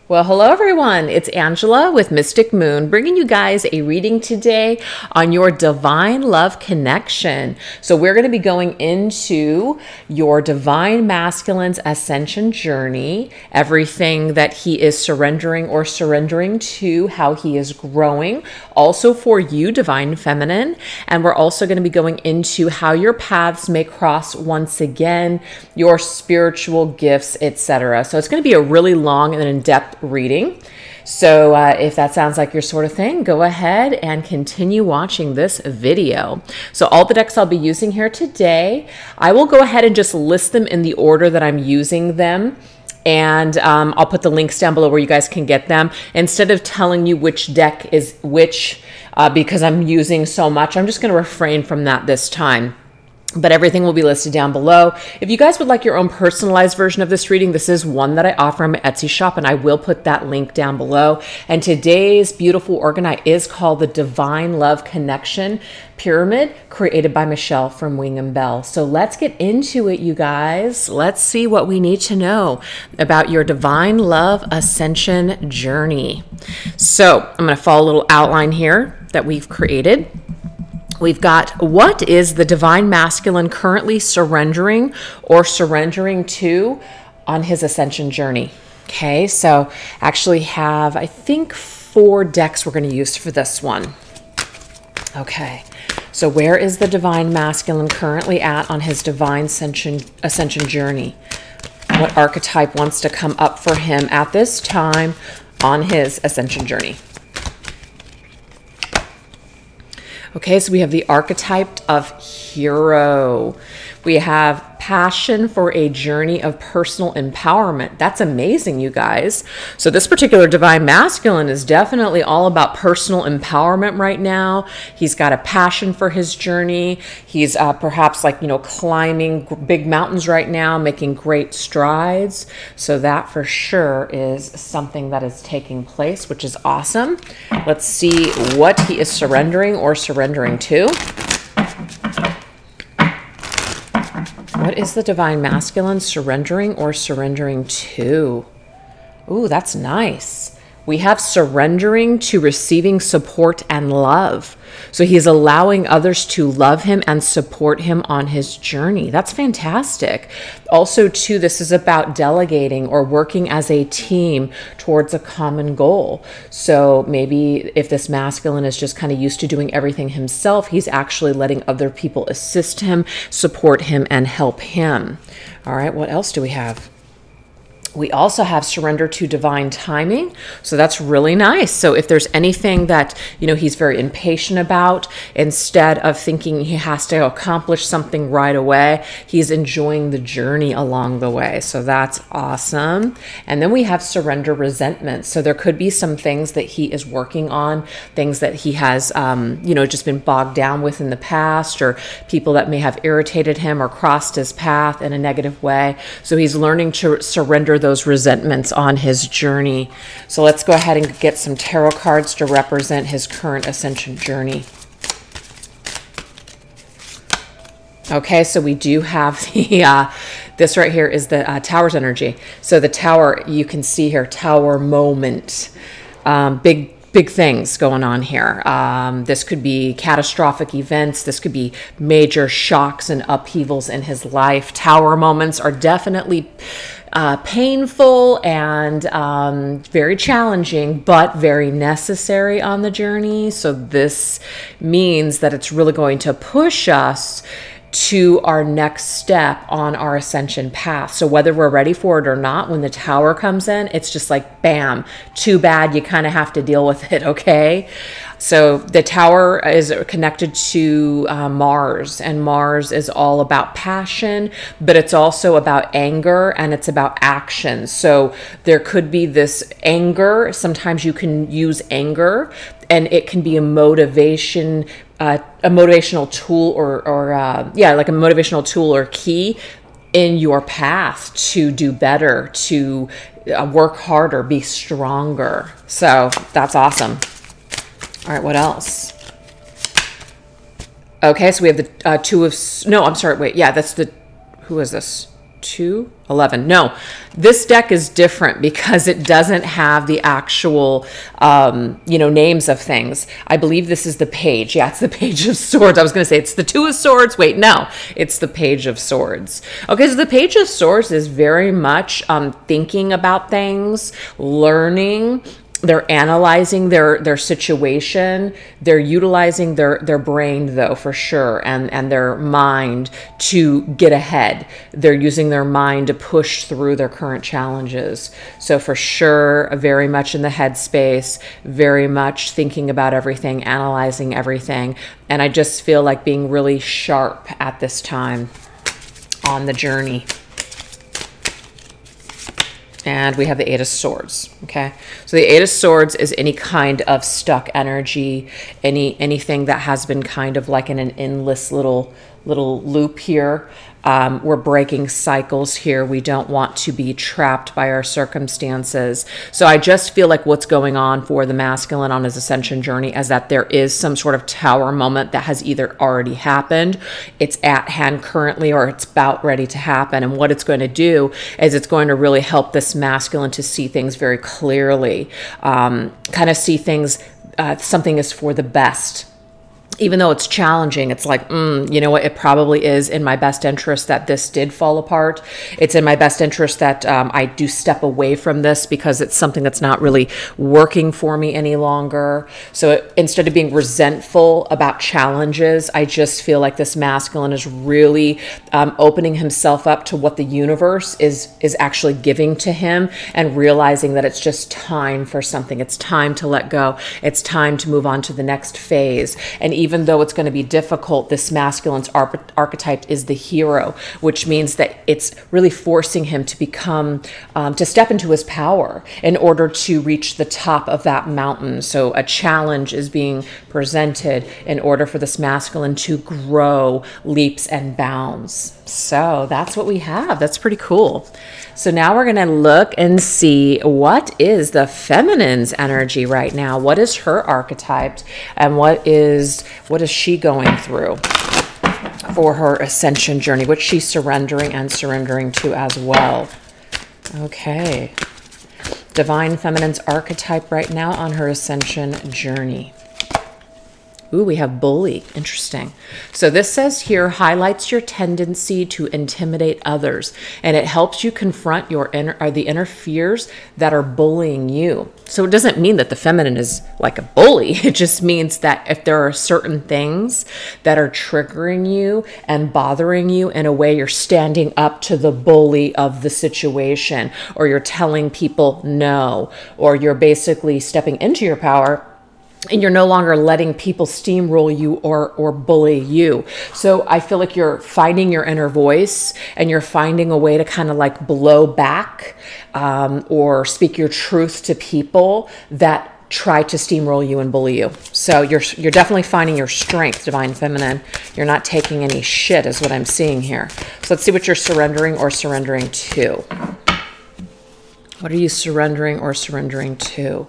Well, hello everyone. It's Angela with Mystic Moon, bringing you guys a reading today on your divine love connection. So we're going to be going into your divine masculine's ascension journey, everything that he is surrendering or surrendering to, how he is growing. Also for you, divine feminine. And we're also going to be going into how your paths may cross once again, your spiritual gifts, etc. So it's going to be a really long and in-depth reading. So if that sounds like your sort of thing, go ahead and continue watching this video. So all the decks I'll be using here today, I will go ahead and just list them in the order that I'm using them. And I'll put the links down below where you guys can get them. Instead of telling you which deck is which, because I'm using so much, I'm just going to refrain from that this time. But everything will be listed down below. If you guys would like your own personalized version of this reading, this is one that I offer on my Etsy shop, and I will put that link down below. And today's beautiful organite is called the Divine Love Connection Pyramid, created by Michelle from Wing and Bell. So let's get into it, you guys. Let's see what we need to know about your divine love ascension journey. So I'm going to follow a little outline here that we've created. We've got, what is the divine masculine currently surrendering or surrendering to on his ascension journey? Okay, so actually have, I think, 4 decks we're going to use for this one. Okay, so where is the divine masculine currently at on his divine ascension journey? What archetype wants to come up for him at this time on his ascension journey? Okay, so we have the archetype of hero. We have passion for a journey of personal empowerment. That's amazing, you guys. So this particular divine masculine is definitely all about personal empowerment right now. He's got a passion for his journey. He's perhaps climbing big mountains right now, making great strides. So that for sure is something that is taking place, which is awesome. Let's see what he is surrendering or surrendering to. What is the divine masculine surrendering or surrendering to? Ooh, that's nice. We have surrendering to receiving support and love. So he is allowing others to love him and support him on his journey. That's fantastic. Also, too, this is about delegating or working as a team towards a common goal. So maybe if this masculine is just kind of used to doing everything himself, he's actually letting other people assist him, support him, and help him. All right, what else do we have? We also have surrender to divine timing. So that's really nice. So if there's anything that, he's very impatient about, instead of thinking he has to accomplish something right away, he's enjoying the journey along the way. So that's awesome. And then we have surrender resentment. So there could be some things that he is working on, things that he has, just been bogged down with in the past, or people that may have irritated him or crossed his path in a negative way. So he's learning to surrender those resentments on his journey. So let's go ahead and get some tarot cards to represent his current ascension journey. Okay, so we do have the this right here is the Tower's energy. So the Tower, you can see here, Tower moment. Big things going on here. This could be catastrophic events. This could be major shocks and upheavals in his life. Tower moments are definitely painful and very challenging, but very necessary on the journey. So this means that it's really going to push us to our next step on our ascension path. So whether we're ready for it or not, when the Tower comes in, it's just like, bam, too bad, you kind of have to deal with it, okay? So the Tower is connected to Mars, and Mars is all about passion, but it's also about anger, and it's about action. So there could be this anger. Sometimes you can use anger, and it can be a motivational tool like a motivational tool or key in your path to do better, to work harder, be stronger. So that's awesome. All right, what else? Okay, so we have the Two of... No, I'm sorry, wait. Yeah, that's the... Who is this? 2, 11. No, this deck is different because it doesn't have the actual, names of things. I believe this is the page. Yeah, it's the Page of Swords. I was going to say it's the Two of Swords. Wait, no, it's the Page of Swords. Okay, so the Page of Swords is very much thinking about things, learning. They're analyzing their situation. They're utilizing their brain, though, for sure, and their mind to get ahead. They're using their mind to push through their current challenges. So for sure, very much in the headspace, very much thinking about everything, analyzing everything. And I just feel like being really sharp at this time on the journey. And we have the Eight of Swords, okay? So the Eight of Swords is any kind of stuck energy, anything that has been kind of like in an endless little loop here. We're breaking cycles here. We don't want to be trapped by our circumstances. So I just feel like what's going on for the masculine on his ascension journey is that there is some sort of tower moment that has either already happened, it's at hand currently, or it's about ready to happen. And what it's going to do is it's going to really help this masculine to see things very clearly, kind of see things, something is for the best. Even though it's challenging, it's like, you know what, it probably is in my best interest that this did fall apart. It's in my best interest that I do step away from this because it's something that's not really working for me any longer. So instead of being resentful about challenges, I just feel like this masculine is really opening himself up to what the universe is actually giving to him, and realizing that it's just time for something. It's time to let go. It's time to move on to the next phase. And even though it's going to be difficult, this masculine's archetype is the hero, which means that it's really forcing him to become, to step into his power in order to reach the top of that mountain. So a challenge is being presented in order for this masculine to grow leaps and bounds. So that's what we have. That's pretty cool. So now we're going to look and see what is the feminine's energy right now. What is her archetype, and what is she going through for her ascension journey? What's she surrendering to as well? Okay. Divine feminine's archetype right now on her ascension journey. Ooh, we have bully. Interesting. So this says here, highlights your tendency to intimidate others, and it helps you confront the inner fears that are bullying you. So it doesn't mean that the feminine is like a bully. It just means that if there are certain things that are triggering you and bothering you in a way, you're standing up to the bully of the situation, or you're telling people no, or you're basically stepping into your power, and you're no longer letting people steamroll you or bully you. So I feel like you're finding your inner voice, and you're finding a way to kind of like blow back or speak your truth to people that try to steamroll you and bully you. So you're definitely finding your strength, divine feminine. You're not taking any shit is what I'm seeing here. So let's see what you're surrendering or surrendering to. What are you surrendering or surrendering to?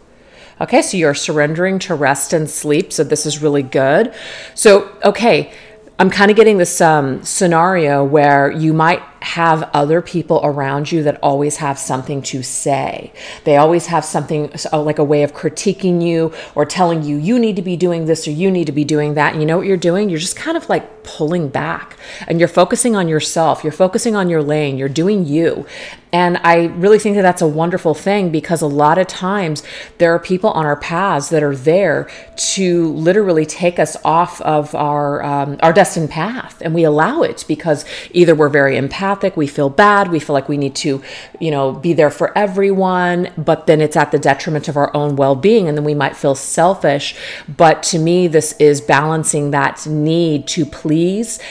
Okay, so you're surrendering to rest and sleep. So this is really good. So, okay, I'm kind of getting this scenario where you might have other people around you that always have something to say. They always have something, like a way of critiquing you or telling you, you need to be doing this or you need to be doing that. And you know what you're doing? You're just kind of like pulling back, and you're focusing on yourself. You're focusing on your lane. You're doing you. And I really think that that's a wonderful thing, because a lot of times there are people on our paths that are there to literally take us off of our destined path. And we allow it because either we're very empathic, we feel bad, we feel like we need to, be there for everyone, but then it's at the detriment of our own well-being, and then we might feel selfish. But to me, this is balancing that need to please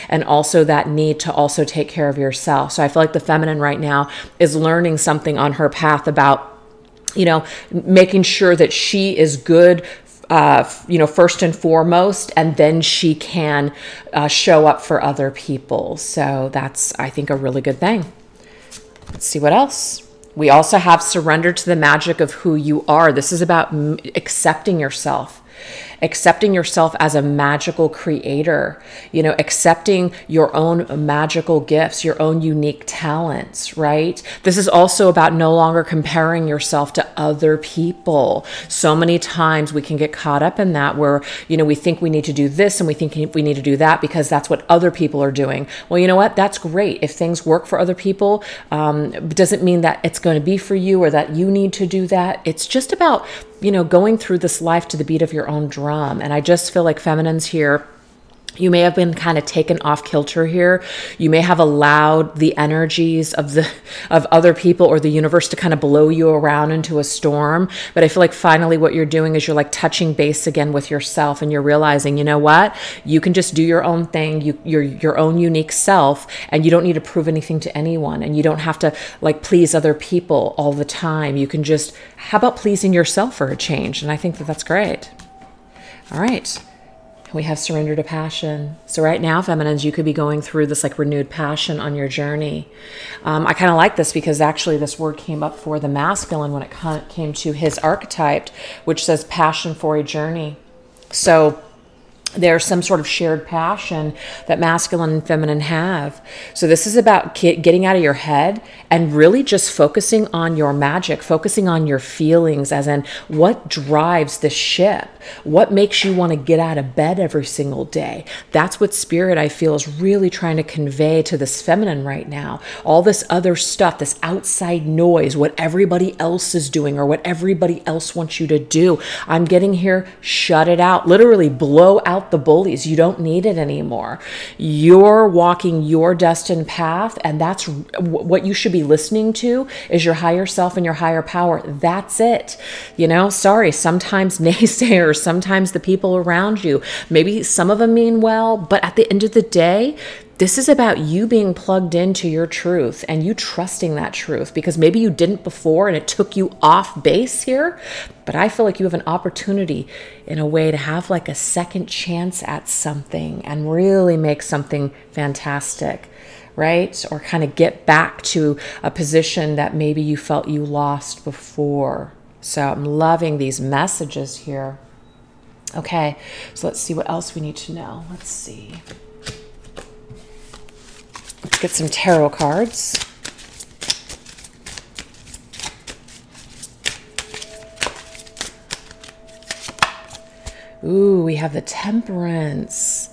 and also that need to also take care of yourself. So I feel like the feminine right now is learning something on her path about, making sure that she is good, first and foremost, and then she can show up for other people. So that's, I think, a really good thing. Let's see what else. We also have surrender to the magic of who you are. This is about accepting yourself. accepting yourself as a magical creator, accepting your own magical gifts, your own unique talents, right? This is also about no longer comparing yourself to other people. So many times we can get caught up in that where, we think we need to do this and we think we need to do that because that's what other people are doing. Well, you know what? That's great. If things work for other people, it doesn't mean that it's going to be for you or that you need to do that. It's just about, going through this life to the beat of your own drum. And I just feel like feminines here, you may have been kind of taken off kilter here. You may have allowed the energies of other people or the universe to kind of blow you around into a storm. But I feel like finally what you're doing is you're like touching base again with yourself, and you're realizing, you know what? You can just do your own thing. You're your own unique self, and you don't need to prove anything to anyone. And you don't have to like please other people all the time. You can just, how about pleasing yourself for a change? And I think that that's great. All right. We have surrender to passion. So right now, feminines, you could be going through this like renewed passion on your journey. I kind of like this because actually this word came up for the masculine when it came to his archetype, which says passion for a journey. So there's some sort of shared passion that masculine and feminine have. So this is about getting out of your head and really just focusing on your magic, focusing on your feelings, as in what drives the ship, what makes you want to get out of bed every single day. That's what spirit, I feel, is really trying to convey to this feminine right now. All this other stuff, this outside noise, what everybody else is doing or what everybody else wants you to do. I'm getting here, shut it out, literally blow out the bullies. You don't need it anymore. You're walking your destined path, and that's what you should be listening to is your higher self and your higher power. That's it. Sorry, sometimes naysayers, sometimes the people around you, maybe some of them mean well, but at the end of the day, this is about you being plugged into your truth and you trusting that truth, because maybe you didn't before and it took you off base here. But I feel like you have an opportunity in a way to have like a second chance at something and really make something fantastic, right? Or kind of get back to a position that maybe you felt you lost before. So I'm loving these messages here. Okay, so let's see what else we need to know. Let's see. Let's get some tarot cards. Ooh, we have the Temperance.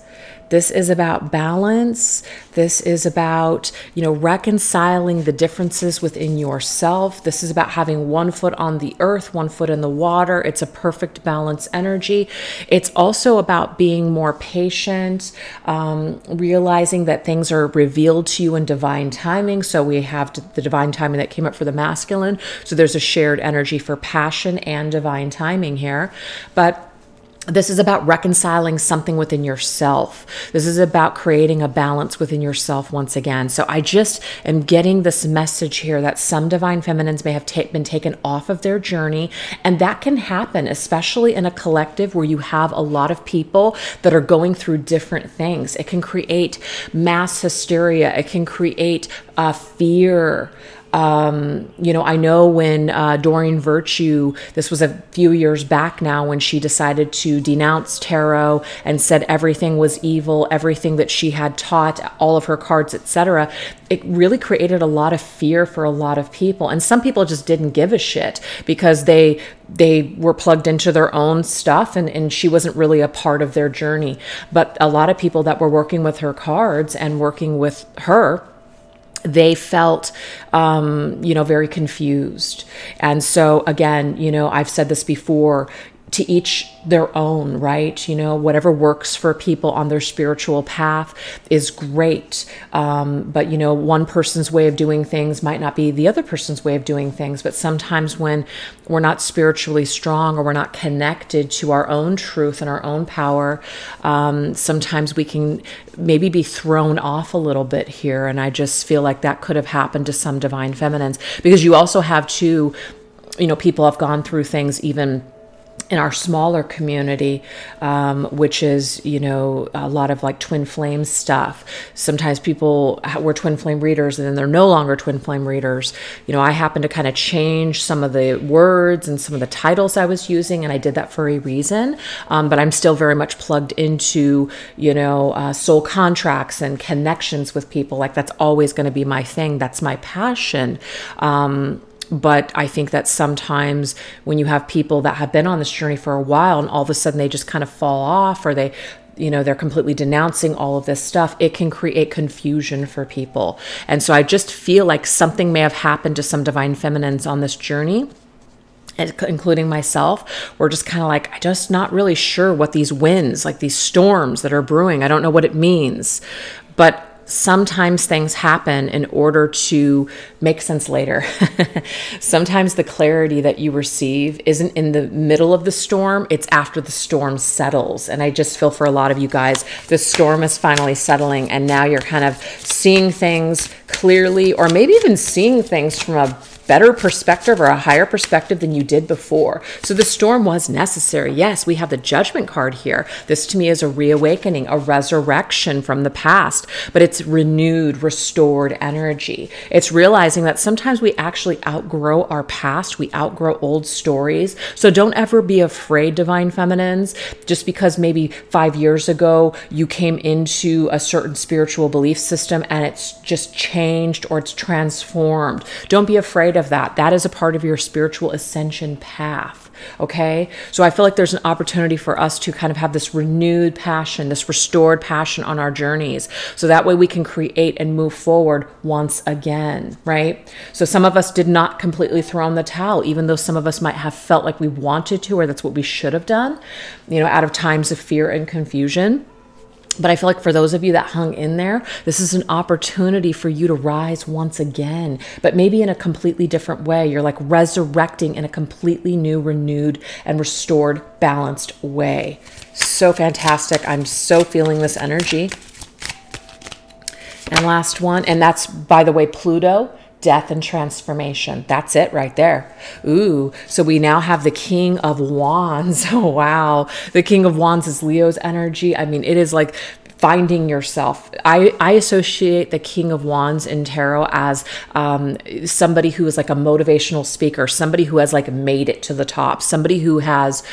This is about balance. This is about, reconciling the differences within yourself. This is about having one foot on the earth, one foot in the water. It's a perfect balance energy. It's also about being more patient, realizing that things are revealed to you in divine timing. So we have the divine timing that came up for the masculine. So there's a shared energy for passion and divine timing here. But this is about reconciling something within yourself. This is about creating a balance within yourself once again. So I just am getting this message here that some divine feminines may have been taken off of their journey. And that can happen, especially in a collective where you have a lot of people that are going through different things. It can create mass hysteria. It can create fear. I know when Doreen Virtue, this was a few years back now, when she decided to denounce tarot and said everything was evil, everything that she had taught, all of her cards, etc. It really created a lot of fear for a lot of people. And some people just didn't give a shit because they were plugged into their own stuff and she wasn't really a part of their journey. But a lot of people that were working with her cards and working with her, they felt, very confused. And so again, I've said this before, to each their own, right? Whatever works for people on their spiritual path is great. But, one person's way of doing things might not be the other person's way of doing things. But sometimes when we're not spiritually strong or we're not connected to our own truth and our own power, sometimes we can maybe be thrown off a little bit here. And I just feel like that could have happened to some divine feminines, because you also have people have gone through things even in our smaller community, which is, you know, a lot of like twin flame stuff. Sometimes people were twin flame readers and then they're no longer twin flame readers. You know, I happen to kind of change some of the words and some of the titles I was using, and I did that for a reason. But I'm still very much plugged into, you know, soul contracts and connections with people. Like that's always going to be my thing. That's my passion. But I think that sometimes when you have people that have been on this journey for a while and all of a sudden they just kind of fall off, or they, you know, they're completely denouncing all of this stuff, it can create confusion for people. And so I just feel like something may have happened to some divine feminines on this journey, including myself. We're just kind of like, I'm just not really sure what these winds, like these storms that are brewing, I don't know what it means. But sometimes things happen in order to make sense later. Sometimes the clarity that you receive isn't in the middle of the storm, it's after the storm settles. And I just feel for a lot of you guys, the storm is finally settling and now you're kind of seeing things clearly, or maybe even seeing things from a better perspective or a higher perspective than you did before. So the storm was necessary. Yes, we have the Judgment card here. This to me is a reawakening, a resurrection from the past, but it's renewed, restored energy. It's realizing that sometimes we actually outgrow our past. We outgrow old stories. So don't ever be afraid, divine feminines, just because maybe 5 years ago you came into a certain spiritual belief system and it's just changed or it's transformed. Don't be afraid of that. That is a part of your spiritual ascension path. Okay. So I feel like there's an opportunity for us to kind of have this renewed passion, this restored passion on our journeys. So that way we can create and move forward once again. Right. So some of us did not completely throw in the towel, even though some of us might have felt like we wanted to, or that's what we should have done, you know, out of times of fear and confusion. But I feel like for those of you that hung in there, this is an opportunity for you to rise once again, but maybe in a completely different way. You're like resurrecting in a completely new, renewed, and restored, balanced way. So fantastic. I'm so feeling this energy. And last one, and that's, by the way, Pluto. Death and transformation. That's it right there. Ooh, so we now have the King of Wands. Oh, wow. The King of Wands is Leo's energy. I mean, it is like finding yourself. I associate the King of Wands in tarot as somebody who is like a motivational speaker, somebody who has like made it to the top, somebody who has,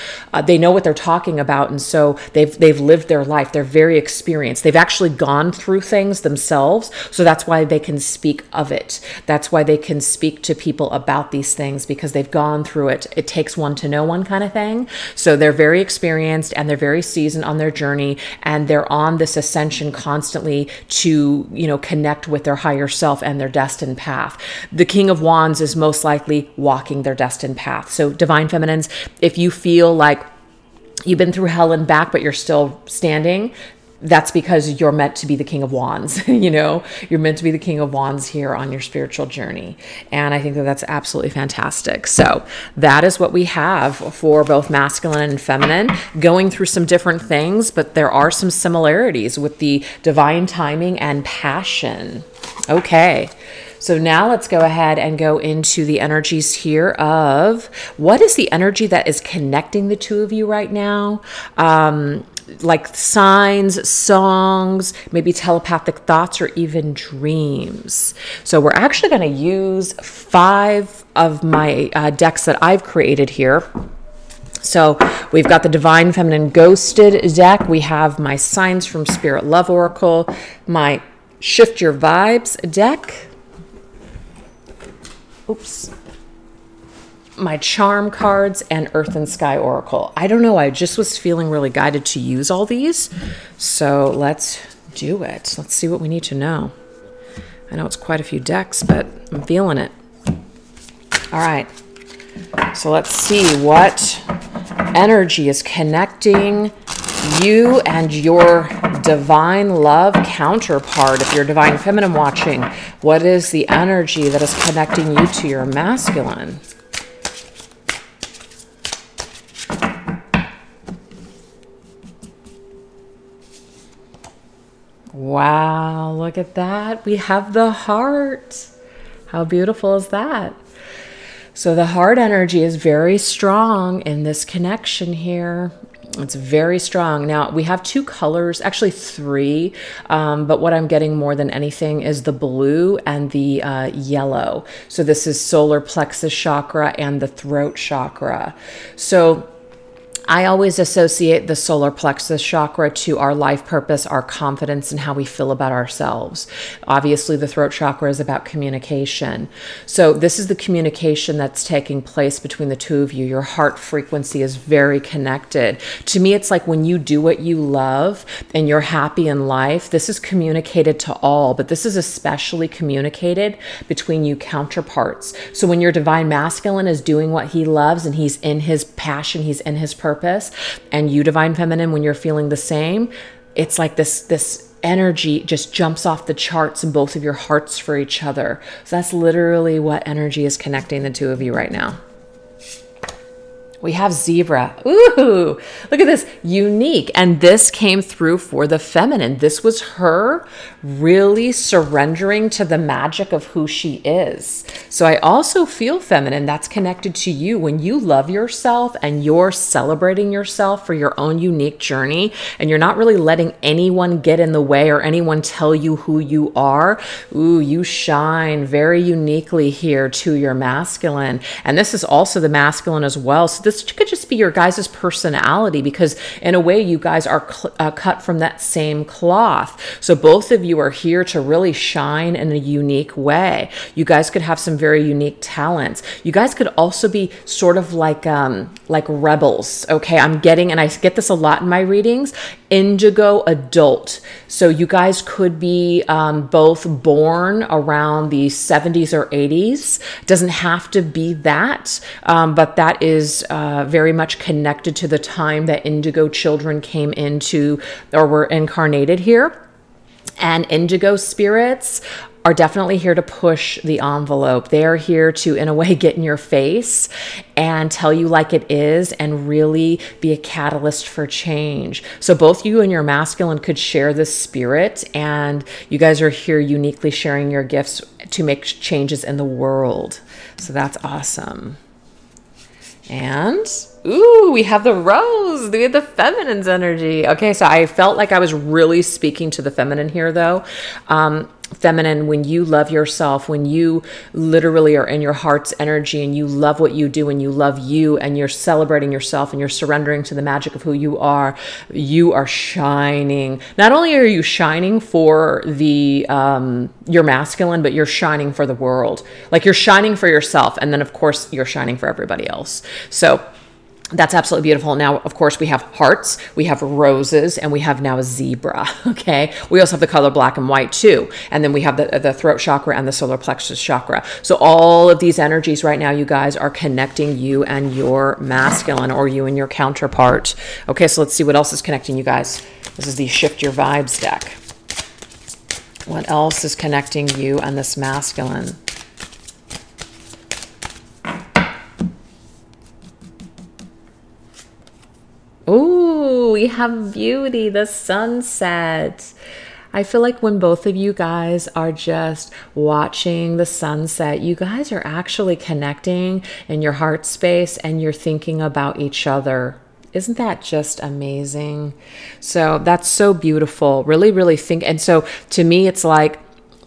they know what they're talking about. And so they've lived their life. They're very experienced. They've actually gone through things themselves. So that's why they can speak of it. That's why they can speak to people about these things, because they've gone through it. It takes one to know one kind of thing. So they're very experienced and they're very seasoned on their journey, and they're on this ascension constantly to, you know, connect with their higher self and their destined path. The King of Wands is most likely walking their destined path. So divine feminines, if you feel like you've been through hell and back, but you're still standing, that's because you're meant to be the King of Wands. You know, you're meant to be the King of Wands here on your spiritual journey. And I think that that's absolutely fantastic. So that is what we have for both masculine and feminine, going through some different things, but there are some similarities with the divine timing and passion. Okay. So now let's go ahead and go into the energies here of what is the energy that is connecting the two of you right now? Like signs, songs, maybe telepathic thoughts, or even dreams. So we're actually going to use 5 of my decks that I've created here. So we've got the Divine Feminine Ghosted deck. We have my Signs from Spirit Love Oracle, my Shift Your Vibes deck. Oops. My Charm cards, and Earth and Sky Oracle. I don't know, I just was feeling really guided to use all these. So let's do it. Let's see what we need to know. I know it's quite a few decks, but I'm feeling it. All right. So let's see what energy is connecting you and your divine love counterpart. If you're divine feminine watching, what is the energy that is connecting you to your masculine? Wow, look at that. We have the heart. How beautiful is that? So the heart energy is very strong in this connection here. It's very strong. Now we have two colors, actually three, but what I'm getting more than anything is the blue and the yellow. So this is solar plexus chakra and the throat chakra. So I always associate the solar plexus chakra to our life purpose, our confidence, and how we feel about ourselves. Obviously, the throat chakra is about communication. So this is the communication that's taking place between the two of you. Your heart frequency is very connected. To me, it's like when you do what you love and you're happy in life, this is communicated to all, but this is especially communicated between you counterparts. So when your divine masculine is doing what he loves and he's in his passion, he's in his purpose, and you divine feminine, when you're feeling the same, it's like this energy just jumps off the charts in both of your hearts for each other. So that's literally what energy is connecting the two of you right now. We have zebra. Ooh, look at this, unique. And this came through for the feminine. This was her really surrendering to the magic of who she is. So I also feel feminine, that's connected to you. When you love yourself and you're celebrating yourself for your own unique journey, and you're not really letting anyone get in the way or anyone tell you who you are, ooh, you shine very uniquely here to your masculine. And this is also the masculine as well. So this could just be your guys' personality, because in a way you guys are cut from that same cloth. So both of you are here to really shine in a unique way. You guys could have some very unique talents. You guys could also be sort of like rebels. Okay, I'm getting, and I get this a lot in my readings, indigo adult. So you guys could be both born around the 70s or 80s. It doesn't have to be that, but that is very much connected to the time that indigo children came into or were incarnated here. And indigo spirits are definitely here to push the envelope. They are here to, in a way, get in your face and tell you like it is and really be a catalyst for change. So both you and your masculine could share this spirit, and you guys are here uniquely sharing your gifts to make changes in the world. So that's awesome. And ooh, we have the rose. We have the feminine's energy. Okay, so I felt like I was really speaking to the feminine here, though. Feminine, when you love yourself, when you literally are in your heart's energy and you love what you do and you love you and you're celebrating yourself and you're surrendering to the magic of who you are shining. Not only are you shining for the your masculine, but you're shining for the world. Like you're shining for yourself, and then of course you're shining for everybody else. So that's absolutely beautiful. Now, of course, we have hearts, we have roses, and we have now a zebra, okay? We also have the color black and white too. And then we have the throat chakra and the solar plexus chakra. So all of these energies right now, you guys, are connecting you and your masculine, or you and your counterpart. Okay, so let's see what else is connecting you guys. This is the Shift Your Vibes deck. What else is connecting you and this masculine? Ooh, we have beauty, the sunset. I feel like when both of you guys are just watching the sunset, you guys are actually connecting in your heart space and you're thinking about each other. Isn't that just amazing? So that's so beautiful. Really, really think. And so to me, it's like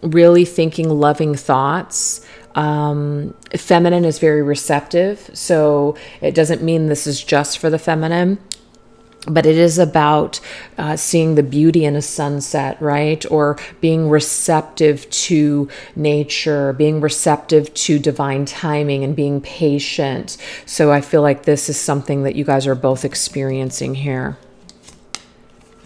really thinking loving thoughts. Feminine is very receptive. So it doesn't mean this is just for the feminine, but it is about seeing the beauty in a sunset, right? Or being receptive to nature, being receptive to divine timing, and being patient. So I feel like this is something that you guys are both experiencing here.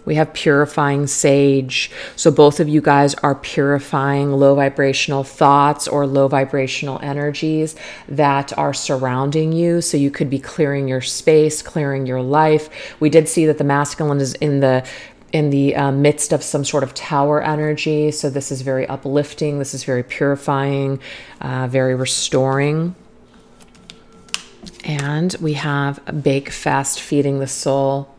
We have purifying sage. So both of you guys are purifying low vibrational thoughts or low vibrational energies that are surrounding you. So you could be clearing your space, clearing your life. We did see that the masculine is in the midst of some sort of tower energy. So this is very uplifting. This is very purifying, very restoring. And we have Bake Fast, feeding the soul.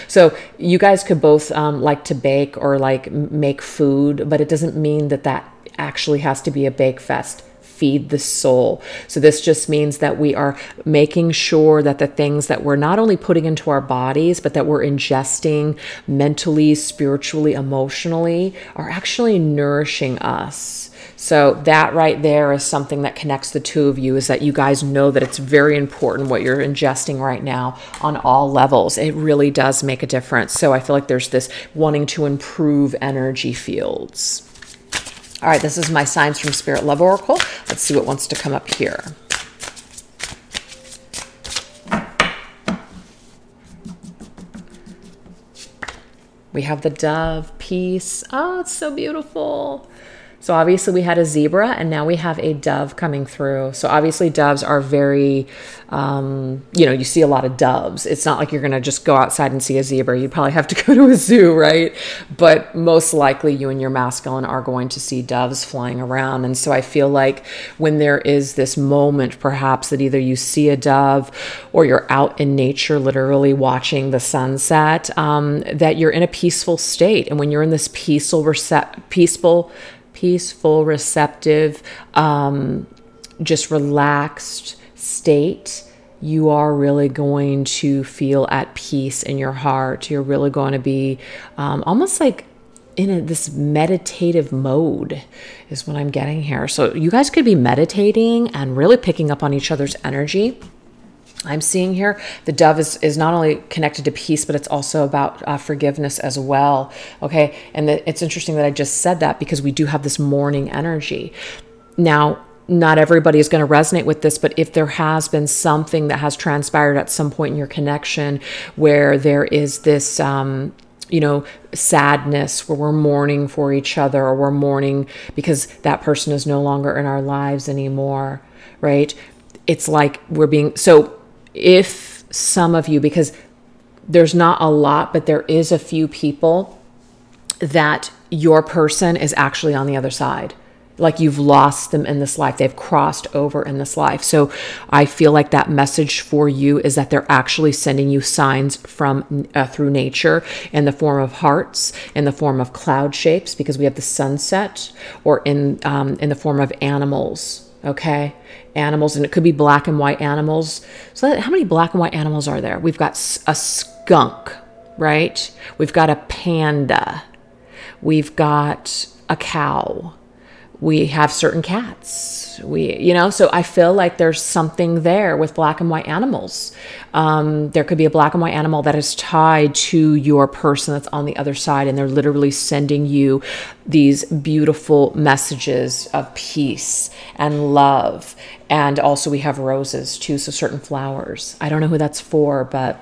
So you guys could both like to bake or like make food, but it doesn't mean that that actually has to be a Bake Fest feed the soul. So this just means that we are making sure that the things that we're not only putting into our bodies, but that we're ingesting mentally, spiritually, emotionally, are actually nourishing us. So that right there is something that connects the two of you, is that you guys know that it's very important what you're ingesting right now on all levels. It really does make a difference. So I feel like there's this wanting to improve energy fields. All right, this is my signs from Spirit Love Oracle. Let's see what wants to come up here. We have the dove, peace. Oh, it's so beautiful. So obviously we had a zebra, and now we have a dove coming through. So obviously doves are very, you see a lot of doves. It's not like you're going to just go outside and see a zebra. You'd probably have to go to a zoo, right? But most likely you and your masculine are going to see doves flying around. And so I feel like when there is this moment, perhaps, that either you see a dove or you're out in nature, literally watching the sunset, that you're in a peaceful state. And when you're in this peaceful, receptive, just relaxed state, you are really going to feel at peace in your heart. You're really going to be almost like in this meditative mode is what I'm getting here. So you guys could be meditating and really picking up on each other's energy. I'm seeing here the dove is not only connected to peace, but it's also about forgiveness as well. Okay. And it's interesting that I just said that, because we do have this morning energy. Now, not everybody is going to resonate with this, but if there has been something that has transpired at some point in your connection where there is this, sadness, where we're mourning for each other, or we're mourning because that person is no longer in our lives anymore, right? It's like we're being, so if some of you, because there's not a lot, but there is a few people that your person is actually on the other side. Like you've lost them in this life. They've crossed over in this life. So I feel like that message for you is that they're actually sending you signs from through nature, in the form of hearts, in the form of cloud shapes, because we have the sunset, or in the form of animals. Okay. Animals, and it could be black and white animals. So how many black and white animals are there? We've got a skunk, right? We've got a panda. We've got a cow. We have certain cats. So I feel like there's something there with black and white animals. There could be a black and white animal that is tied to your person that's on the other side, and they're literally sending you these beautiful messages of peace and love. And also we have roses too, so certain flowers. I don't know who that's for, but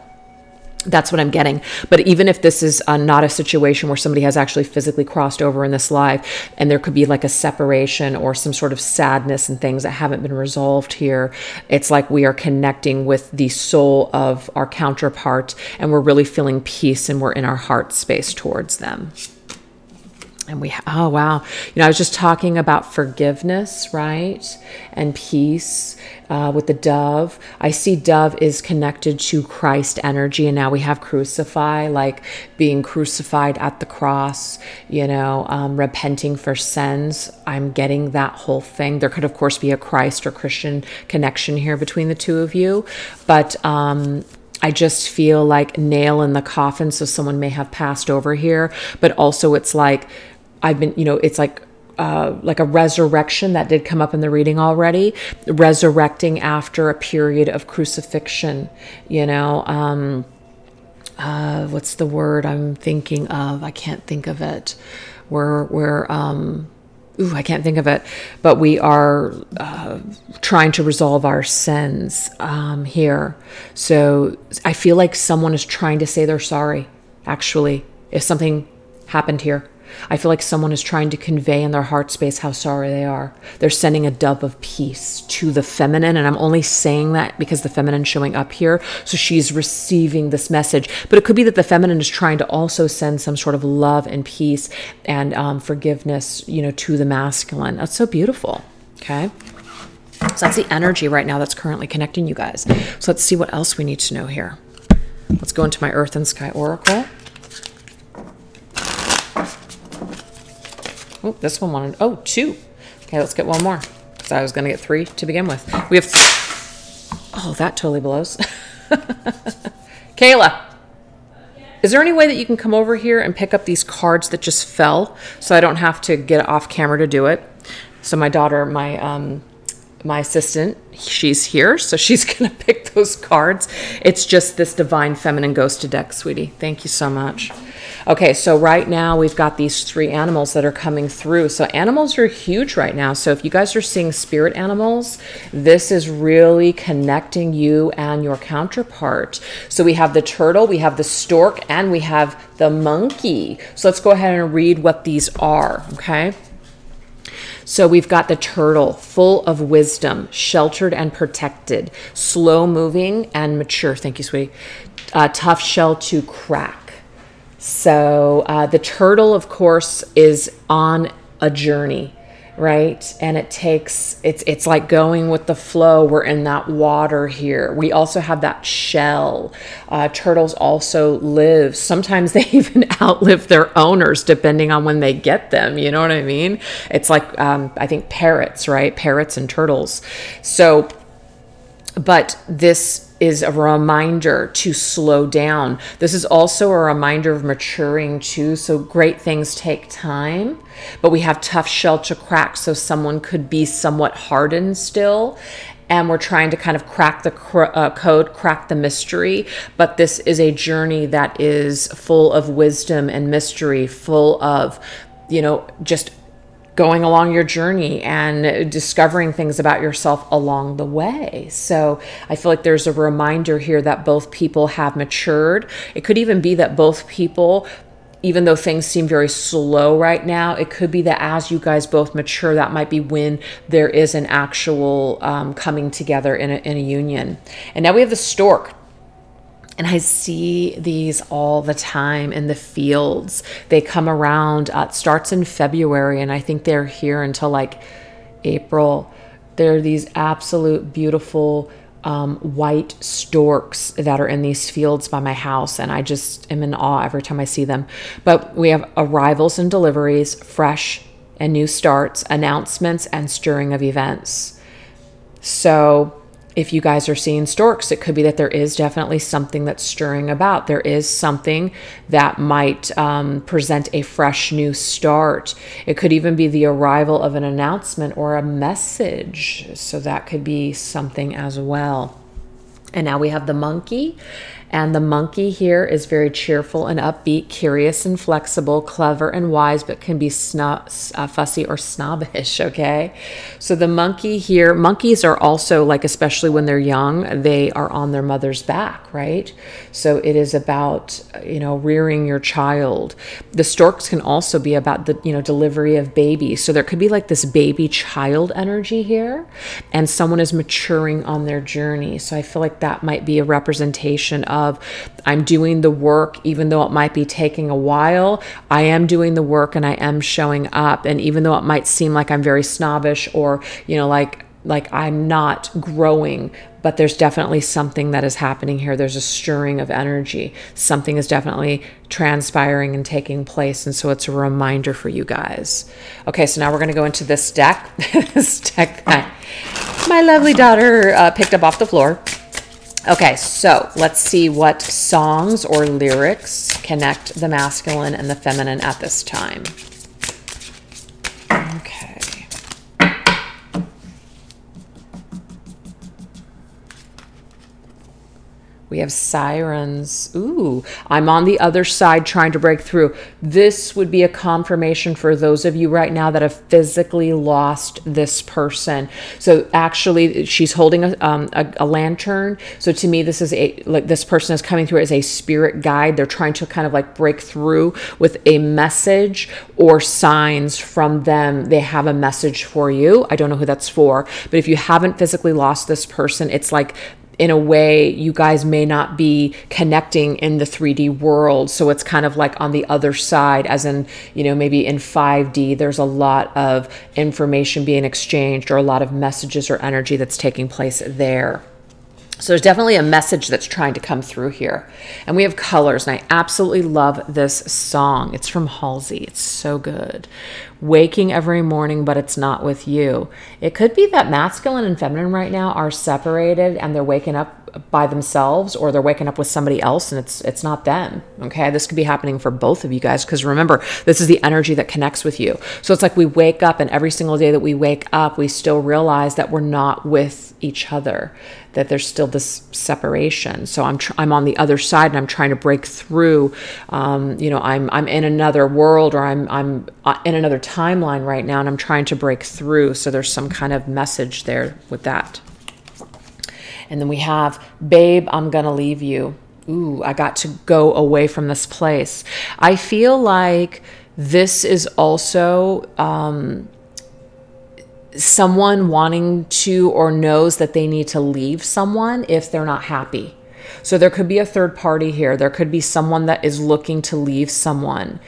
that's what I'm getting. But even if this is not a situation where somebody has actually physically crossed over in this life, and there could be like a separation or some sort of sadness and things that haven't been resolved here, it's like we are connecting with the soul of our counterpart, and we're really feeling peace, and we're in our heart space towards them. And oh, wow. I was just talking about forgiveness, right? And peace with the dove. I see dove is connected to Christ energy. And now we have crucify, like being crucified at the cross, repenting for sins. I'm getting that whole thing. There could, of course, be a Christ or Christian connection here between the two of you. But I just feel like nail in the coffin. So someone may have passed over here, but also it's like, it's like a resurrection that did come up in the reading already, resurrecting after a period of crucifixion, what's the word I'm thinking of? I can't think of it. I can't think of it, but we are trying to resolve our sins here. So I feel like someone is trying to say they're sorry, actually, if something happened here. I feel like someone is trying to convey in their heart space how sorry they are. They're sending a dove of peace to the feminine. And I'm only saying that because the feminine is showing up here. So she's receiving this message. But it could be that the feminine is trying to also send some sort of love and peace and forgiveness, to the masculine. That's so beautiful. Okay. So that's the energy right now that's currently connecting you guys. So let's see what else we need to know here. Let's go into my Earth and Sky Oracle. Oh, this one wanted, 2. Okay, let's get one more. because I was going to get 3 to begin with. We have, oh, that totally blows. Kayla, is there any way that you can come over here and pick up these cards that just fell so I don't have to get off camera to do it? So my daughter, my assistant, she's here, so she's going to pick those cards. It's just this Divine Feminine Ghosted deck, sweetie. Thank you so much. Okay, so right now we've got these 3 animals that are coming through. So animals are huge right now. So if you guys are seeing spirit animals, this is really connecting you and your counterpart. So we have the turtle, we have the stork, and we have the monkey. So let's go ahead and read what these are, okay? So we've got the turtle, full of wisdom, sheltered and protected, slow moving and mature. Thank you, sweetie. Tough shell to crack. So the turtle, of course, is on a journey, right? And it's like going with the flow. We're in that water here. We also have that shell. Turtles also live. Sometimes they even outlive their owners depending on when they get them. You know what I mean? It's like, I think parrots, right? Parrots and turtles. So, but this is a reminder to slow down. This is also a reminder of maturing too. So great things take time, but we have tough shell to crack. So someone could be somewhat hardened still, and we're trying to kind of crack the code, crack the mystery. But this is a journey that is full of wisdom and mystery, full of, you know, just going along your journey and discovering things about yourself along the way. So I feel like there's a reminder here that both people have matured. It could even be that both people, even though things seem very slow right now, it could be that as you guys both mature, that might be when there is an actual coming together in a union. And now we have the stork. And I see these all the time in the fields. They come around, it starts in February, and I think they're here until like April. They're these absolute beautiful white storks that are in these fields by my house. And I just am in awe every time I see them. But we have arrivals and deliveries, fresh and new starts, announcements, and stirring of events. So if you guys are seeing storks, it could be that there is definitely something that's stirring about. There is something that might present a fresh new start. It could even be the arrival of an announcement or a message. So that could be something as well. And now we have the monkey. And the monkey here is very cheerful and upbeat, curious and flexible, clever and wise, but can be fussy or snobbish, okay? So the monkey here, monkeys are also, like, especially when they're young, they are on their mother's back, right? So it is about, you know, rearing your child. The storks can also be about the, you know, delivery of babies. So there could be like this baby child energy here, and someone is maturing on their journey. So I feel like that might be a representation of I'm doing the work, even though it might be taking a while. I am doing the work and I am showing up. And even though it might seem like I'm very snobbish or, you know, like I'm not growing, but there's definitely something that is happening here. There's a stirring of energy. Something is definitely transpiring and taking place. And so it's a reminder for you guys. Okay, so now we're going to go into this deck. This deck that my lovely daughter picked up off the floor. Okay, so let's see what songs or lyrics connect the masculine and the feminine at this time. Okay. We have sirens. Ooh, I'm on the other side trying to break through. This would be a confirmation for those of you right now that have physically lost this person. So actually, she's holding a lantern. So to me, this is this person is coming through as a spirit guide. They're trying to kind of like break through with a message or signs from them. They have a message for you. I don't know who that's for, but if you haven't physically lost this person, it's like, in a way, you guys may not be connecting in the 3D world. So it's kind of like on the other side, as in, you know, maybe in 5D, there's a lot of information being exchanged or a lot of messages or energy that's taking place there. So there's definitely a message that's trying to come through here. And we have colors, and I absolutely love this song. It's from Halsey. It's so good. Waking every morning, but it's not with you. It could be that masculine and feminine right now are separated and they're waking up by themselves, or they're waking up with somebody else and it's not them. Okay, this could be happening for both of you guys, because remember, this is the energy that connects with you. So it's like we wake up, and every single day that we wake up, we still realize that we're not with each other, that there's still this separation. So I'm on the other side, and I'm trying to break through. You know, I'm in another world, or I'm in another timeline right now, and I'm trying to break through. So there's some kind of message there with that. And then we have, babe, I'm going to leave you. Ooh, I got to go away from this place. I feel like this is also someone wanting to, or knows that they need to leave someone if they're not happy. So there could be a third party here. There could be someone that is looking to leave someone,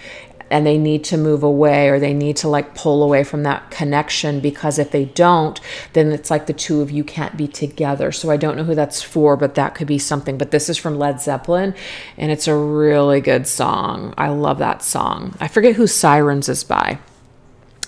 and they need to move away, or they need to like pull away from that connection, because if they don't, then it's like the two of you can't be together. So I don't know who that's for, but that could be something. But this is from Led Zeppelin, and it's a really good song. I love that song. I forget who Sirens is by.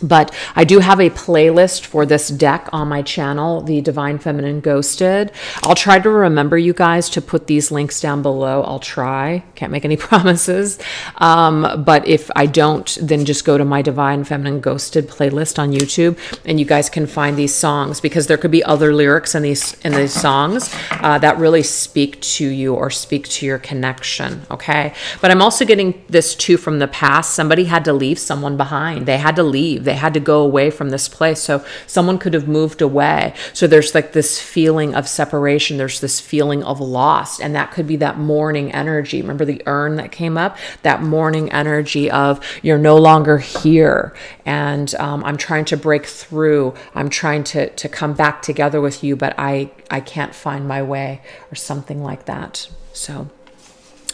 But I do have a playlist for this deck on my channel, the Divine Feminine Ghosted. I'll try to remember, you guys, to put these links down below. I'll try. Can't make any promises. But if I don't, then just go to my Divine Feminine Ghosted playlist on YouTube, and you guys can find these songs, because there could be other lyrics in these songs that really speak to you or speak to your connection. Okay. But I'm also getting this too from the past. Somebody had to leave someone behind. They had to leave. They had to go away from this place. So someone could have moved away. So there's like this feeling of separation. There's this feeling of loss. And that could be that mourning energy. Remember the urn that came up? That mourning energy of you're no longer here. And I'm trying to break through. I'm trying to come back together with you, but I can't find my way, or something like that. So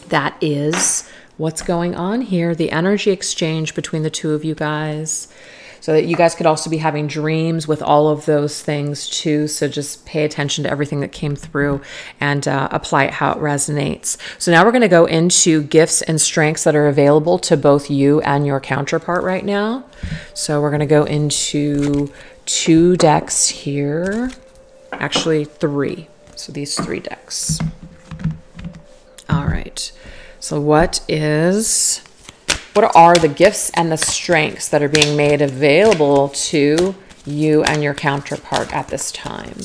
that is what's going on here. The energy exchange between the two of you guys. So that you guys could also be having dreams with all of those things too. So just pay attention to everything that came through, and apply it how it resonates. So now we're going to go into gifts and strengths that are available to both you and your counterpart right now. So we're going to go into 2 decks here. Actually 3. So these 3 decks. All right. So what are the gifts and the strengths that are being made available to you and your counterpart at this time?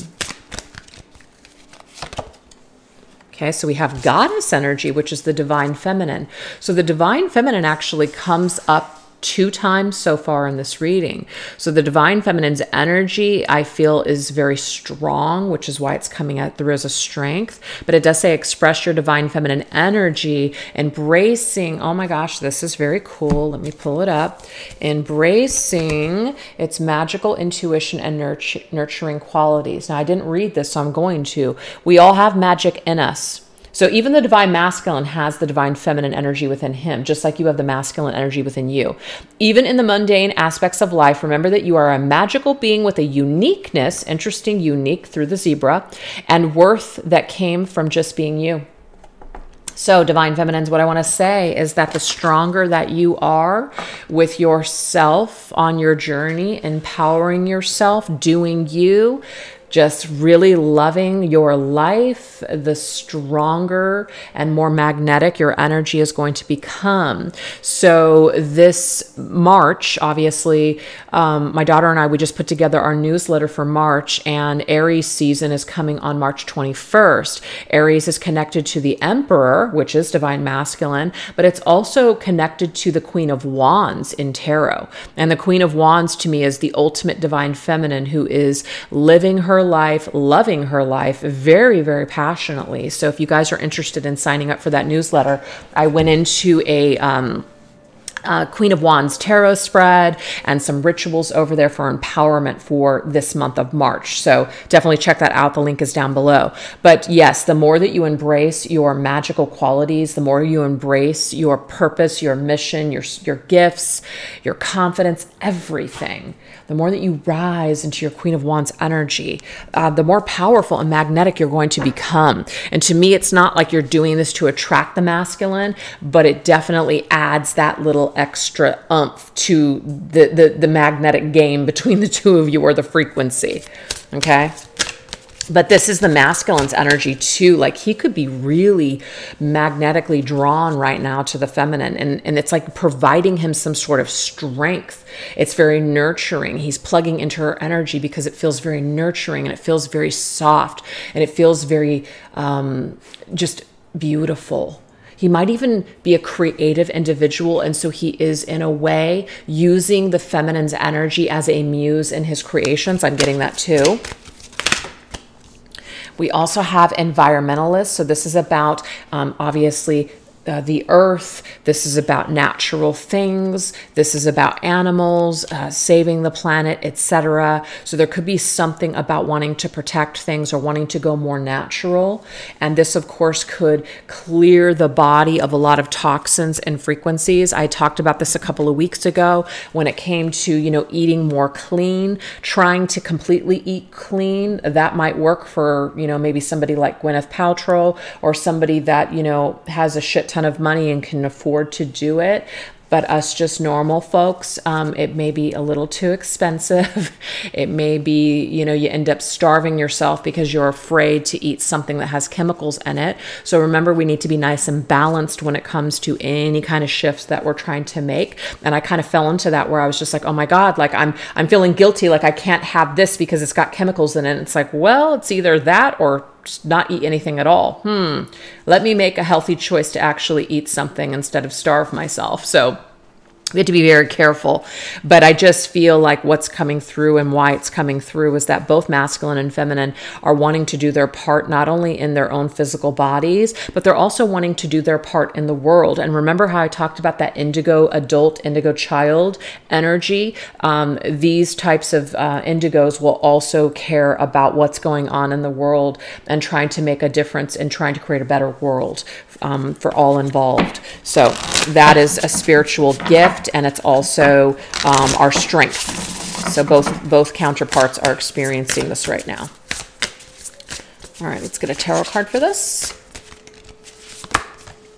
Okay, so we have goddess energy, which is the divine feminine. So the divine feminine actually comes up 2 times so far in this reading. So the divine feminine's energy, I feel, is very strong, which is why it's coming out through as a strength. But it does say express your divine feminine energy, embracing, oh my gosh, this is very cool. Let me pull it up. Embracing its magical intuition and nurturing qualities. Now, I didn't read this, so I'm going to. We all have magic in us. So even the divine masculine has the divine feminine energy within him, just like you have the masculine energy within you. Even in the mundane aspects of life, remember that you are a magical being with a uniqueness, interesting, unique through the zebra, and worth that came from just being you. So divine feminines, what I want to say is that the stronger that you are with yourself on your journey, empowering yourself, doing you, just really loving your life, the stronger and more magnetic your energy is going to become. So this March, obviously, my daughter and I, we just put together our newsletter for March, and Aries season is coming on March 21st. Aries is connected to the Emperor, which is divine masculine, but it's also connected to the Queen of Wands in tarot. And the Queen of Wands to me is the ultimate divine feminine, who is living her life, loving her life very, very passionately. So if you guys are interested in signing up for that newsletter, I went into a Queen of Wands tarot spread and some rituals over there for empowerment for this month of March. So definitely check that out. The link is down below. But yes, the more that you embrace your magical qualities, the more you embrace your purpose, your mission, your gifts, your confidence, everything, the more that you rise into your Queen of Wands energy, the more powerful and magnetic you're going to become. And to me, it's not like you're doing this to attract the masculine, but it definitely adds that little extra oomph to the magnetic game between the two of you, or the frequency. Okay. But this is the masculine's energy too. Like, he could be really magnetically drawn right now to the feminine. And it's like providing him some sort of strength. It's very nurturing. He's plugging into her energy because it feels very nurturing, and it feels very soft, and it feels very just beautiful. He might even be a creative individual, and so he is, in a way, using the feminine's energy as a muse in his creations. I'm getting that too. We also have environmentalists. So this is about, obviously, the earth. This is about natural things. This is about animals, saving the planet, etc. So there could be something about wanting to protect things or wanting to go more natural. And this, of course, could clear the body of a lot of toxins and frequencies. I talked about this a couple of weeks ago when it came to, you know, eating more clean, trying to completely eat clean. That might work for, you know, maybe somebody like Gwyneth Paltrow, or somebody that, you know, has a shit ton of money and can afford to do it. But us just normal folks, it may be a little too expensive. It may be, you know, you end up starving yourself because you're afraid to eat something that has chemicals in it. So remember, we need to be nice and balanced when it comes to any kind of shifts that we're trying to make. And I kind of fell into that, where I was just like, oh my God, like I'm feeling guilty. Like, I can't have this because it's got chemicals in it. It's like, well, it's either that or just not eat anything at all. Let me make a healthy choice to actually eat something instead of starve myself. So we have to be very careful. But I just feel like what's coming through and why it's coming through is that both masculine and feminine are wanting to do their part, not only in their own physical bodies, but they're also wanting to do their part in the world. And remember how I talked about that indigo adult, indigo child energy? These types of indigos will also care about what's going on in the world and trying to make a difference and trying to create a better world for all involved. So that is a spiritual gift. And it's also our strength. So both counterparts are experiencing this right now. All right, let's get a tarot card for this.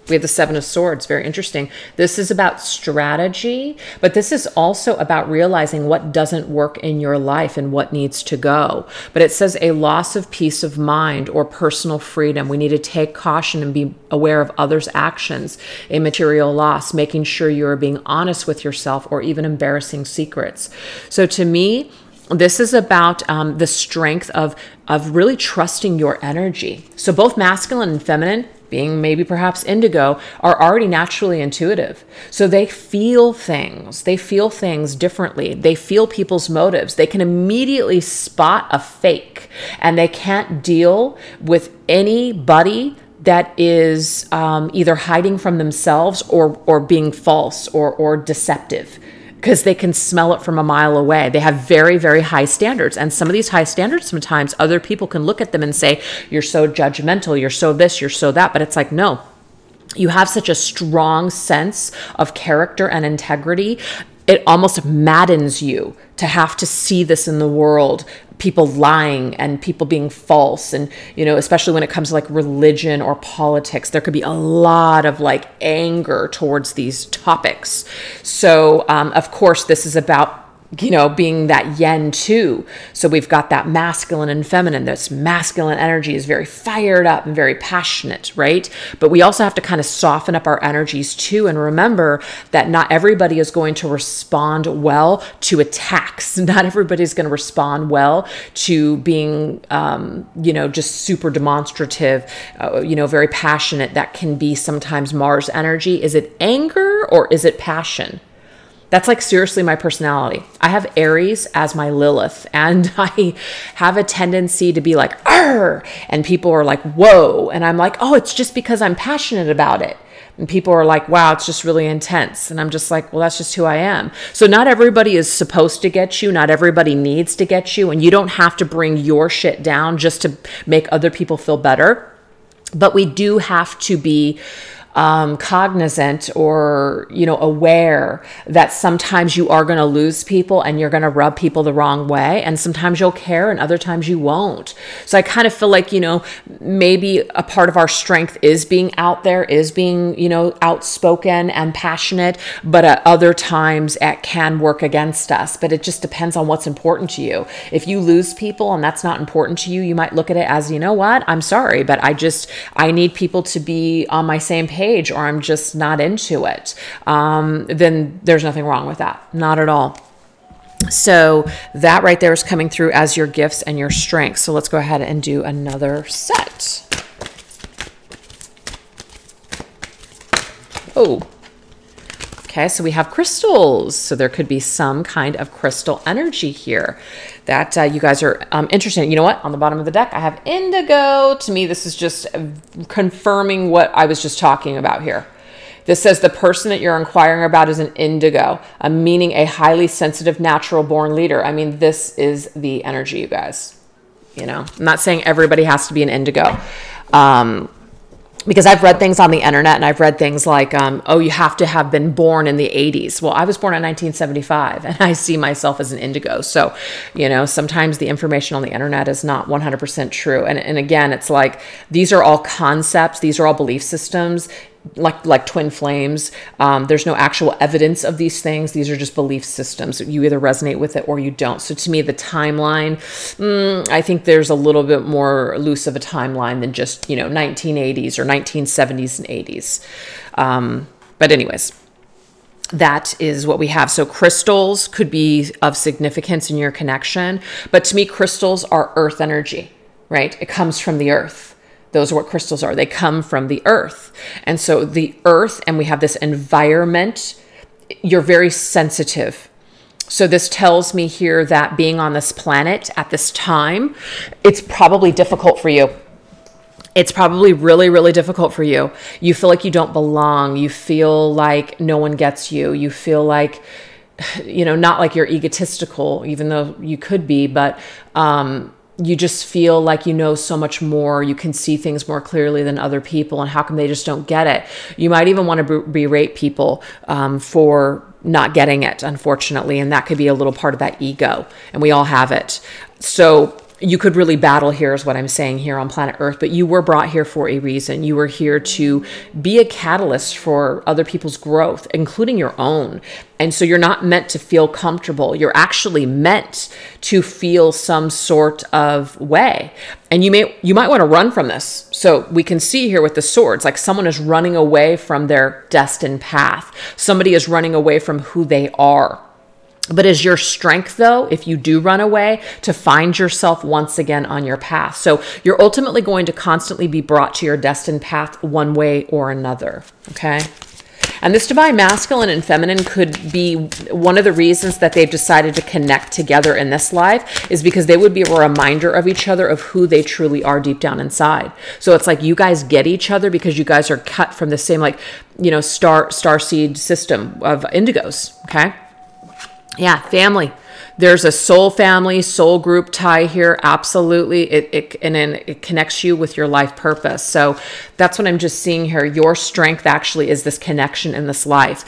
We have the Seven of Swords. Very interesting. This is about strategy, but this is also about realizing what doesn't work in your life and what needs to go. But it says a loss of peace of mind or personal freedom. We need to take caution and be aware of others' actions, a material loss, making sure you are being honest with yourself, or even embarrassing secrets. So to me, this is about the strength of really trusting your energy. So both masculine and feminine, being maybe perhaps indigo, are already naturally intuitive. So they feel things. They feel things differently. They feel people's motives. They can immediately spot a fake, and they can't deal with anybody that is either hiding from themselves or being false or deceptive, because they can smell it from a mile away. They have very, very high standards. And some of these high standards, sometimes other people can look at them and say, you're so judgmental, you're so this, you're so that. But it's like, no, you have such a strong sense of character and integrity. It almost maddens you to have to see this in the world. People lying and people being false. And, you know, especially when it comes to like religion or politics, there could be a lot of like anger towards these topics. So, of course, this is about, you know, being that yin too. So we've got that masculine and feminine. This masculine energy is very fired up and very passionate, right? But we also have to kind of soften up our energies too, and remember that not everybody is going to respond well to attacks. Not everybody's going to respond well to being, you know, just super demonstrative, you know, very passionate. That can be sometimes Mars energy. Is it anger or is it passion? That's like seriously my personality. I have Aries as my Lilith, and I have a tendency to be like, arr, and people are like, whoa. And I'm like, oh, it's just because I'm passionate about it. And people are like, wow, it's just really intense. And I'm just like, well, that's just who I am. So not everybody is supposed to get you. Not everybody needs to get you. And you don't have to bring your shit down just to make other people feel better. But we do have to be cognizant or, aware that sometimes you are going to lose people and you're going to rub people the wrong way. And sometimes you'll care and other times you won't. So I kind of feel like, maybe a part of our strength is being out there, is being, outspoken and passionate, but at other times it can work against us. But it just depends on what's important to you. If you lose people and that's not important to you, you might look at it as, you know what, I'm sorry, but I need people to be on my same page, or I'm just not into it, then there's nothing wrong with that. Not at all. So that right there is coming through as your gifts and your strengths. So let's go ahead and do another set. Oh, okay. So we have crystals. So there could be some kind of crystal energy here that you guys are interested in. You know what? On the bottom of the deck, I have indigo. To me, this is just confirming what I was just talking about here. This says the person that you're inquiring about is an indigo, meaning a highly sensitive, natural born leader. I mean, this is the energy, you guys. I'm not saying everybody has to be an indigo. Because I've read things on the internet and I've read things like, oh, you have to have been born in the 80s. Well, I was born in 1975 and I see myself as an indigo. So, sometimes the information on the internet is not 100% true. And again, it's like, these are all concepts. These are all belief systems, like twin flames. There's no actual evidence of these things. These are just belief systems. You either resonate with it or you don't. So to me, the timeline, I think there's a little bit more loose of a timeline than just, 1980s or 1970s and 80s. But anyways, that is what we have. So crystals could be of significance in your connection. But to me, crystals are earth energy, right? It comes from the earth. Those are what crystals are. They come from the earth. And so the earth, and we have this environment, you're very sensitive. So this tells me here that being on this planet at this time, it's probably difficult for you. It's probably really, really difficult for you. You feel like you don't belong. You feel like no one gets you. You feel like, not like you're egotistical, even though you could be, but, you just feel like you know so much more. You can see things more clearly than other people. And how come they just don't get it? You might even want to berate people for not getting it, unfortunately. And that could be a little part of that ego. And we all have it. So you could really battle here is what I'm saying here on planet Earth, but you were brought here for a reason. You were here to be a catalyst for other people's growth, including your own. And so you're not meant to feel comfortable. You're actually meant to feel some sort of way. And you might want to run from this. So we can see here with the swords, like someone is running away from their destined path. Somebody is running away from who they are. But is your strength, though, if you do run away, to find yourself once again on your path? So you're ultimately going to constantly be brought to your destined path one way or another, okay? And this divine masculine and feminine could be one of the reasons that they've decided to connect together in this life, is because they would be a reminder of each other of who they truly are deep down inside. So it's like you guys get each other because you guys are cut from the same, star seed system of indigos, okay? Yeah, family. There's a soul family, soul group tie here. Absolutely. It connects you with your life purpose. So that's what I'm just seeing here. Your strength actually is this connection in this life.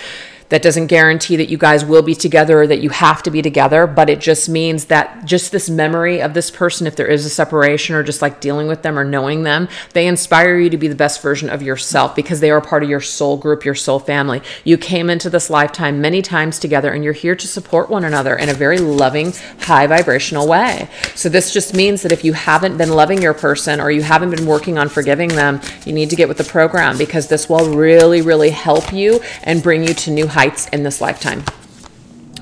That doesn't guarantee that you guys will be together or that you have to be together, but it just means that just this memory of this person, if there is a separation or just like dealing with them or knowing them, they inspire you to be the best version of yourself because they are part of your soul group, your soul family. You came into this lifetime many times together and you're here to support one another in a very loving, high vibrational way. So this just means that if you haven't been loving your person or you haven't been working on forgiving them, you need to get with the program because this will really, really help you and bring you to new heights in this lifetime.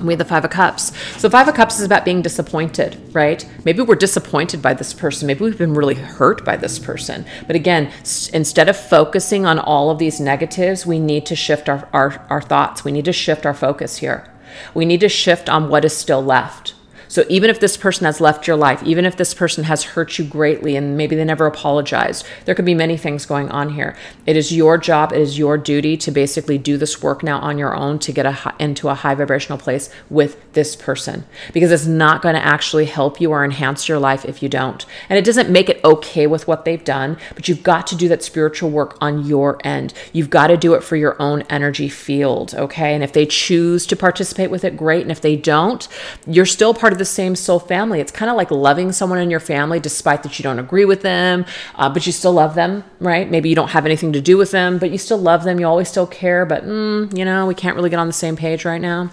We have the Five of Cups. So the Five of Cups is about being disappointed, right? Maybe we're disappointed by this person. Maybe we've been really hurt by this person. But again, instead of focusing on all of these negatives, we need to shift our thoughts. We need to shift our focus here. We need to shift on what is still left. So even if this person has left your life, even if this person has hurt you greatly and maybe they never apologized, there could be many things going on here. It is your job, it is your duty to basically do this work now on your own to get into a high vibrational place with this person, because it's not going to actually help you or enhance your life if you don't. And it doesn't make it okay with what they've done, but you've got to do that spiritual work on your end. You've got to do it for your own energy field, okay? And if they choose to participate with it, great. And if they don't, you're still part of the same soul family. It's kind of like loving someone in your family despite that you don't agree with them, but you still love them, right? Maybe you don't have anything to do with them, but you still love them. You always still care, but you know, we can't really get on the same page right now.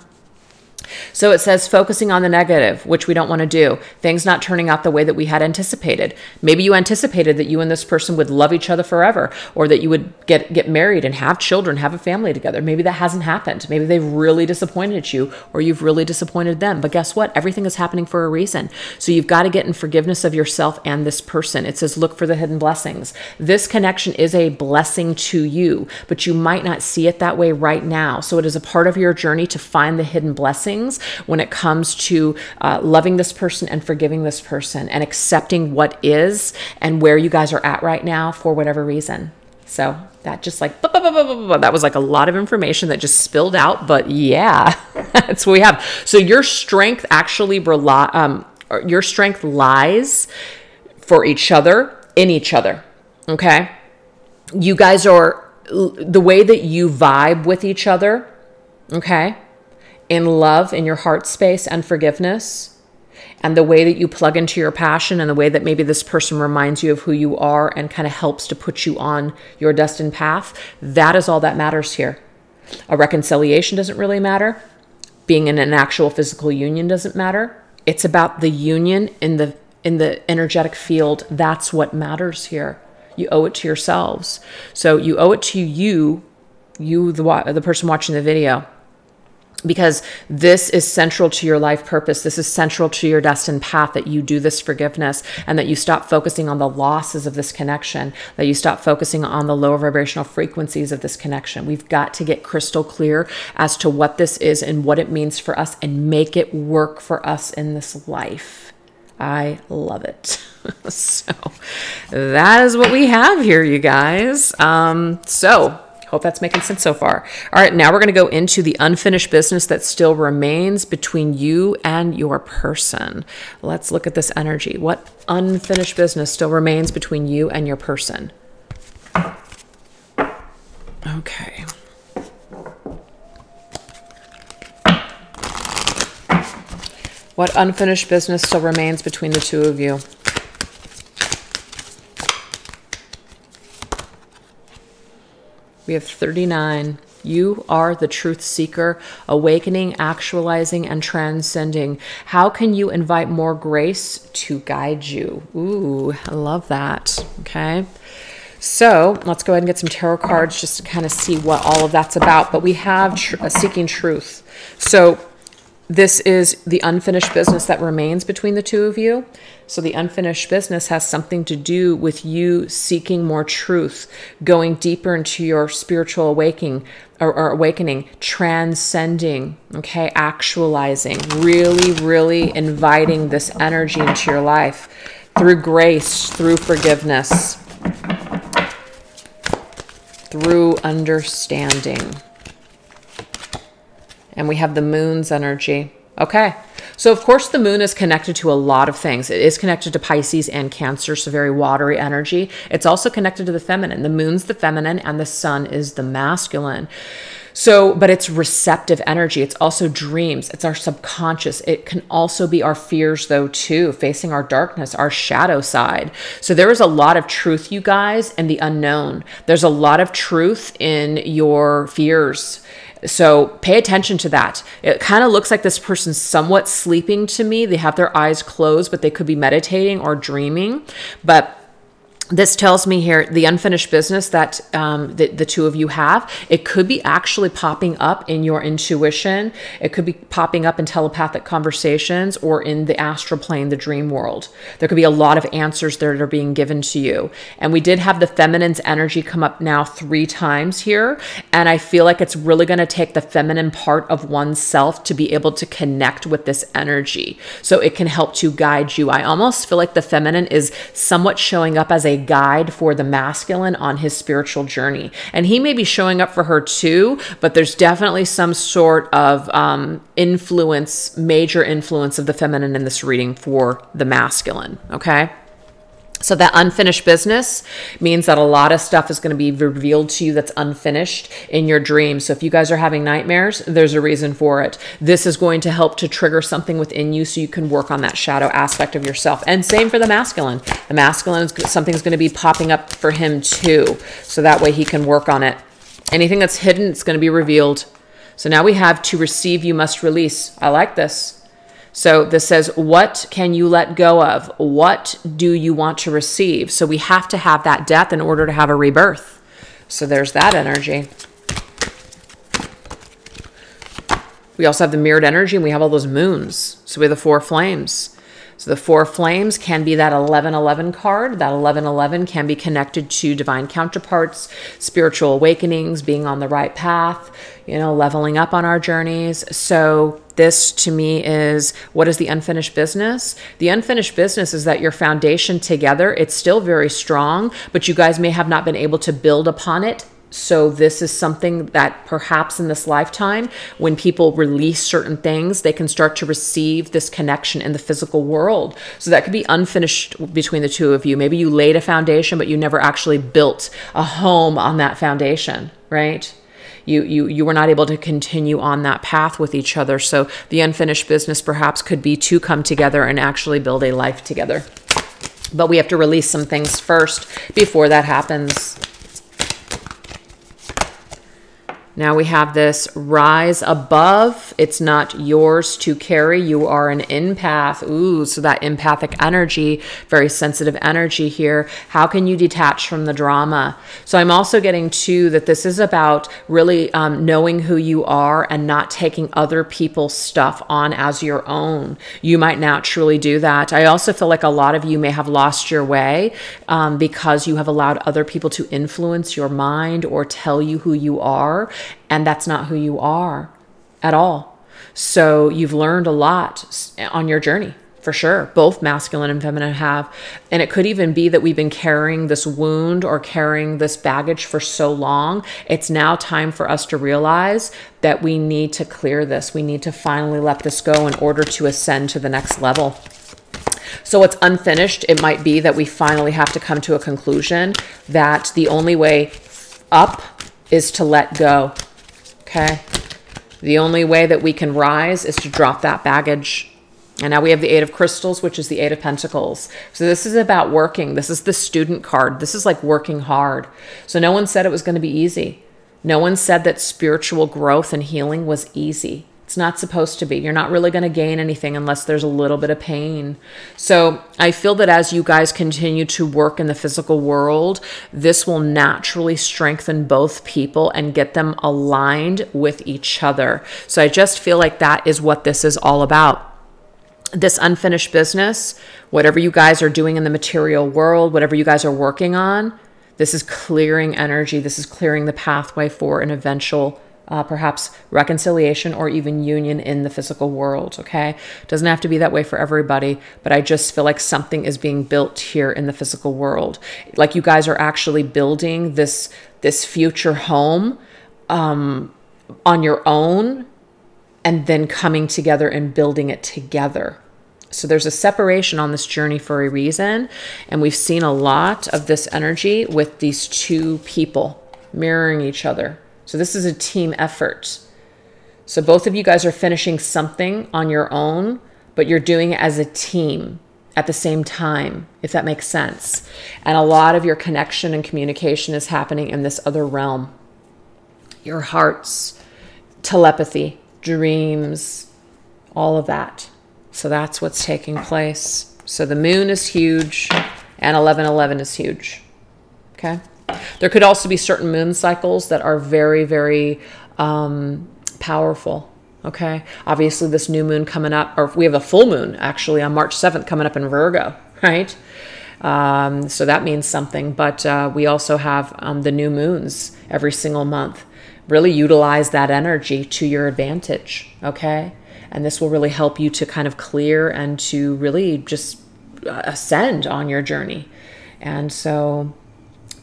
So it says focusing on the negative, which we don't want to do. Things not turning out the way that we had anticipated. Maybe you anticipated that you and this person would love each other forever, or that you would get married and have children, have a family together. Maybe that hasn't happened. Maybe they've really disappointed you, or you've really disappointed them. But guess what? Everything is happening for a reason. So you've got to get in forgiveness of yourself and this person. It says look for the hidden blessings. This connection is a blessing to you, but you might not see it that way right now. So it is a part of your journey to find the hidden blessings when it comes to loving this person and forgiving this person and accepting what is and where you guys are at right now for whatever reason. So that just like, that was like a lot of information that just spilled out, but yeah, that's what we have. So your strength actually your strength lies for each other, in each other, okay? You guys are, the way that you vibe with each other, okay? In love, in your heart space and forgiveness, and the way that you plug into your passion and the way that maybe this person reminds you of who you are and kind of helps to put you on your destined path, that is all that matters here. A reconciliation doesn't really matter. Being in an actual physical union doesn't matter. It's about the union in the energetic field. That's what matters here. You owe it to yourselves. So you owe it to you, the person watching the video, because this is central to your life purpose. This is central to your destined path, that you do this forgiveness and that you stop focusing on the losses of this connection, that you stop focusing on the lower vibrational frequencies of this connection. We've got to get crystal clear as to what this is and what it means for us and make it work for us in this life. I love it. So that is what we have here, you guys. Hope that's making sense so far. All right, now we're going to go into the unfinished business that still remains between you and your person. Let's look at this energy. What unfinished business still remains between you and your person? Okay. What unfinished business still remains between the two of you? We have 39. You are the truth seeker, awakening, actualizing, and transcending. How can you invite more grace to guide you? Ooh, I love that. Okay. So let's go ahead and get some tarot cards just to kind of see what all of that's about. But we have seeking truth. So this is the unfinished business that remains between the two of you. So the unfinished business has something to do with you seeking more truth, going deeper into your spiritual awakening, transcending, okay, actualizing, really, really inviting this energy into your life through grace, through forgiveness, through understanding. And we have the moon's energy. Okay. So of course the moon is connected to a lot of things. It is connected to Pisces and Cancer, so very watery energy. It's also connected to the feminine. The moon's the feminine and the sun is the masculine. So, but it's receptive energy. It's also dreams. It's our subconscious. It can also be our fears though too, facing our darkness, our shadow side. So there is a lot of truth, you guys, in the unknown. There's a lot of truth in your fears. So pay attention to that. It kind of looks like this person's somewhat sleeping to me. They have their eyes closed, but they could be meditating or dreaming. But This tells me here the unfinished business that the two of you have. It could be actually popping up in your intuition. It could be popping up in telepathic conversations or in the astral plane, the dream world. There could be a lot of answers that are being given to you. And we did have the feminine's energy come up now 3 times here. And I feel like it's really going to take the feminine part of oneself to be able to connect with this energy. So it can help to guide you. I almost feel like the feminine is somewhat showing up as a guide for the masculine on his spiritual journey. And he may be showing up for her too, but there's definitely some sort of influence, major influence of the feminine in this reading for the masculine, okay? So that unfinished business means that a lot of stuff is going to be revealed to you that's unfinished in your dreams. So if you guys are having nightmares, there's a reason for it. This is going to help to trigger something within you so you can work on that shadow aspect of yourself. And same for the masculine. The masculine, is something's going to be popping up for him too. So that way he can work on it. Anything that's hidden, it's going to be revealed. So now we have to receive, you must release. I like this. So this says, what can you let go of? What do you want to receive? So we have to have that death in order to have a rebirth. So there's that energy. We also have the mirrored energy, and we have all those moons. So we have the 4 flames. So the 4 flames can be that 1111 card. That 1111 can be connected to divine counterparts, spiritual awakenings, being on the right path, you know, leveling up on our journeys. So this to me is, what is the unfinished business? The unfinished business is that your foundation together, it's still very strong, but you guys may have not been able to build upon it. So this is something that perhaps in this lifetime, when people release certain things, they can start to receive this connection in the physical world. So that could be unfinished between the two of you. Maybe you laid a foundation, but you never actually built a home on that foundation, right? You were not able to continue on that path with each other. So the unfinished business perhaps could be to come together and actually build a life together. But we have to release some things first before that happens. Now we have this rise above. It's not yours to carry. You are an empath. Ooh, so that empathic energy, very sensitive energy here. How can you detach from the drama? So I'm also getting too that this is about really knowing who you are and not taking other people's stuff on as your own. You might naturally do that. I also feel like a lot of you may have lost your way because you have allowed other people to influence your mind or tell you who you are. And that's not who you are at all. So you've learned a lot on your journey, for sure. Both masculine and feminine have. And it could even be that we've been carrying this wound or carrying this baggage for so long. It's now time for us to realize that we need to clear this. We need to finally let this go in order to ascend to the next level. So what's unfinished, it might be that we finally have to come to a conclusion that the only way up is to let go. Okay. The only way that we can rise is to drop that baggage. And now we have the 8 of crystals, which is the 8 of pentacles. So this is about working. This is the student card. This is like working hard. So no one said it was going to be easy. No one said that spiritual growth and healing was easy. It's not supposed to be. You're not really going to gain anything unless there's a little bit of pain. So I feel that as you guys continue to work in the physical world, this will naturally strengthen both people and get them aligned with each other. So I just feel like that is what this is all about. This unfinished business, whatever you guys are doing in the material world, whatever you guys are working on, this is clearing energy. This is clearing the pathway for an eventual perhaps reconciliation or even union in the physical world, okay? Doesn't have to be that way for everybody, but I just feel like something is being built here in the physical world. Like you guys are actually building this future home on your own and then coming together and building it together. So there's a separation on this journey for a reason, and we've seen a lot of this energy with these two people mirroring each other. So this is a team effort. So both of you guys are finishing something on your own, but you're doing it as a team at the same time, if that makes sense. And a lot of your connection and communication is happening in this other realm. Your hearts, telepathy, dreams, all of that. So that's what's taking place. So the moon is huge. And 1111 is huge. Okay. There could also be certain moon cycles that are very, very powerful. Okay. Obviously, this new moon coming up, or we have a full moon actually on March 7th coming up in Virgo, right? So that means something. But we also have the new moons every single month. Really utilize that energy to your advantage. Okay. And this will really help you to kind of clear and to really just ascend on your journey. And so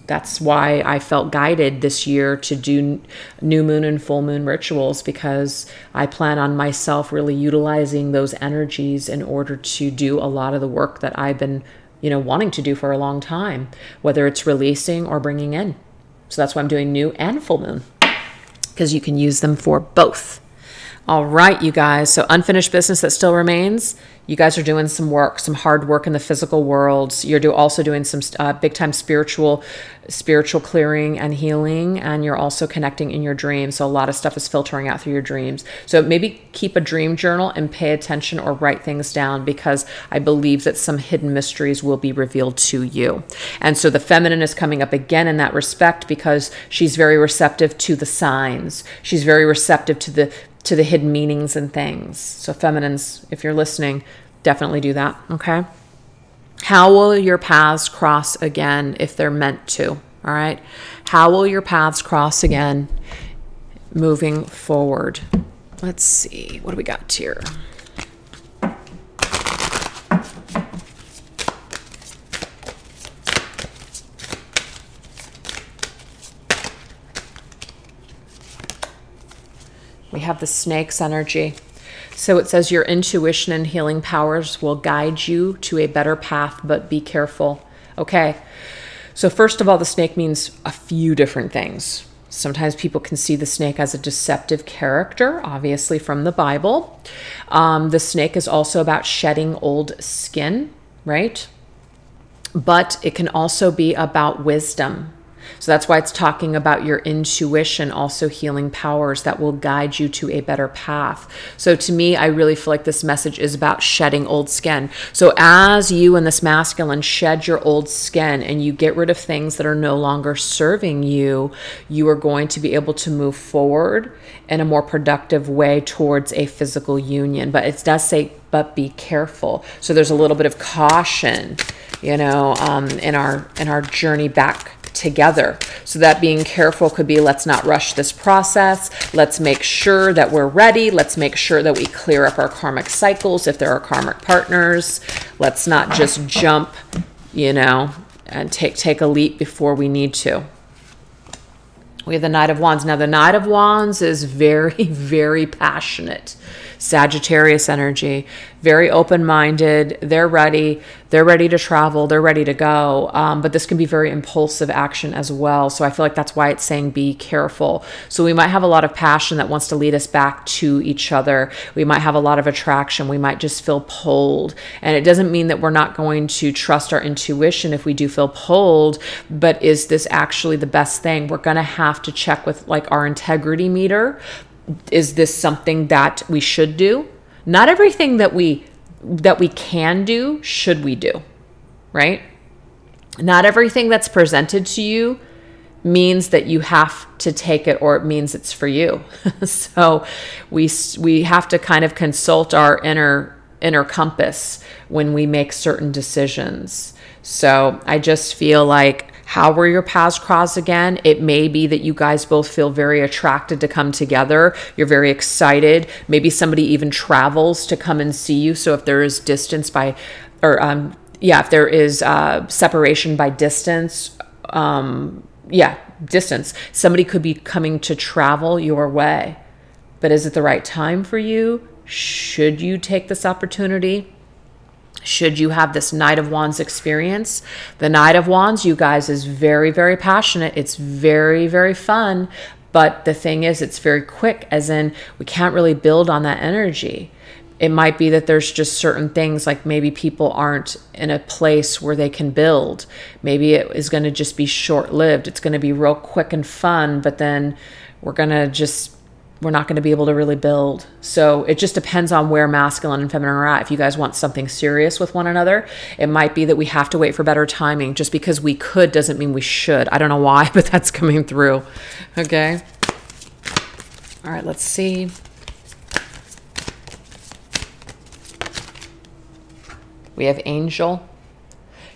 that's why I felt guided this year to do new moon and full moon rituals, because I plan on myself really utilizing those energies in order to do a lot of the work that I've been, wanting to do for a long time, whether it's releasing or bringing in. So that's why I'm doing new and full moon, because you can use them for both. All right, you guys. So unfinished business that still remains. You guys are doing some work, some hard work in the physical world. You're also doing some big time spiritual clearing and healing. And you're also connecting in your dreams. So a lot of stuff is filtering out through your dreams. So maybe keep a dream journal and pay attention or write things down, because I believe that some hidden mysteries will be revealed to you. And so the feminine is coming up again in that respect, because she's very receptive to the signs. She's very receptive to the hidden meanings and things. So feminines, if you're listening, definitely do that, okay? How will your paths cross again if they're meant to, all right? How will your paths cross again moving forward? Let's see, what do we got here? We have the snake's energy. So it says your intuition and healing powers will guide you to a better path, but be careful. Okay. So first of all, the snake means a few different things. Sometimes people can see the snake as a deceptive character, obviously from the Bible. The snake is also about shedding old skin, right? But it can also be about wisdom. So that's why it's talking about your intuition, also healing powers that will guide you to a better path. So to me, I really feel like this message is about shedding old skin. So as you and this masculine shed your old skin and you get rid of things that are no longer serving you, you are going to be able to move forward in a more productive way towards a physical union. But it does say, but be careful. So there's a little bit of caution, in our journey back together. So that being careful could be, let's not rush this process. Let's make sure that we're ready. Let's make sure that we clear up our karmic cycles if there are karmic partners. Let's not just jump, and take a leap before we need to. We have the Knight of Wands. Now the Knight of Wands is very, very passionate. Sagittarius energy, very open-minded. They're ready to travel. They're ready to go. But this can be very impulsive action as well. So I feel like that's why it's saying be careful. So we might have a lot of passion that wants to lead us back to each other. We might have a lot of attraction. We might just feel pulled. And it doesn't mean that we're not going to trust our intuition if we do feel pulled, but is this actually the best thing? We're going to have to check with like our integrity meter. Is this something that we should do? Not everything that we can do should we do, right? Not everything that's presented to you means that you have to take it, or it means it's for you. So we have to kind of consult our inner compass when we make certain decisions. So I just feel like, how will your paths cross again? It may be that you guys both feel very attracted to come together. You're very excited. Maybe somebody even travels to come and see you. So if there is distance if there is separation by distance, distance, somebody could be coming to travel your way. But is it the right time for you? Should you take this opportunity? Should you have this Knight of Wands experience? The Knight of Wands, you guys, is very, very passionate. It's very, very fun. But the thing is, it's very quick, as in we can't really build on that energy. It might be that there's just certain things, like maybe people aren't in a place where they can build. Maybe it is going to just be short-lived. It's going to be real quick and fun, but then we're going to just we're not going to be able to really build. So it just depends on where masculine and feminine are at. If you guys want something serious with one another, it might be that we have to wait for better timing. Just because we could doesn't mean we should. I don't know why, but that's coming through. Okay. All right, let's see. We have angel.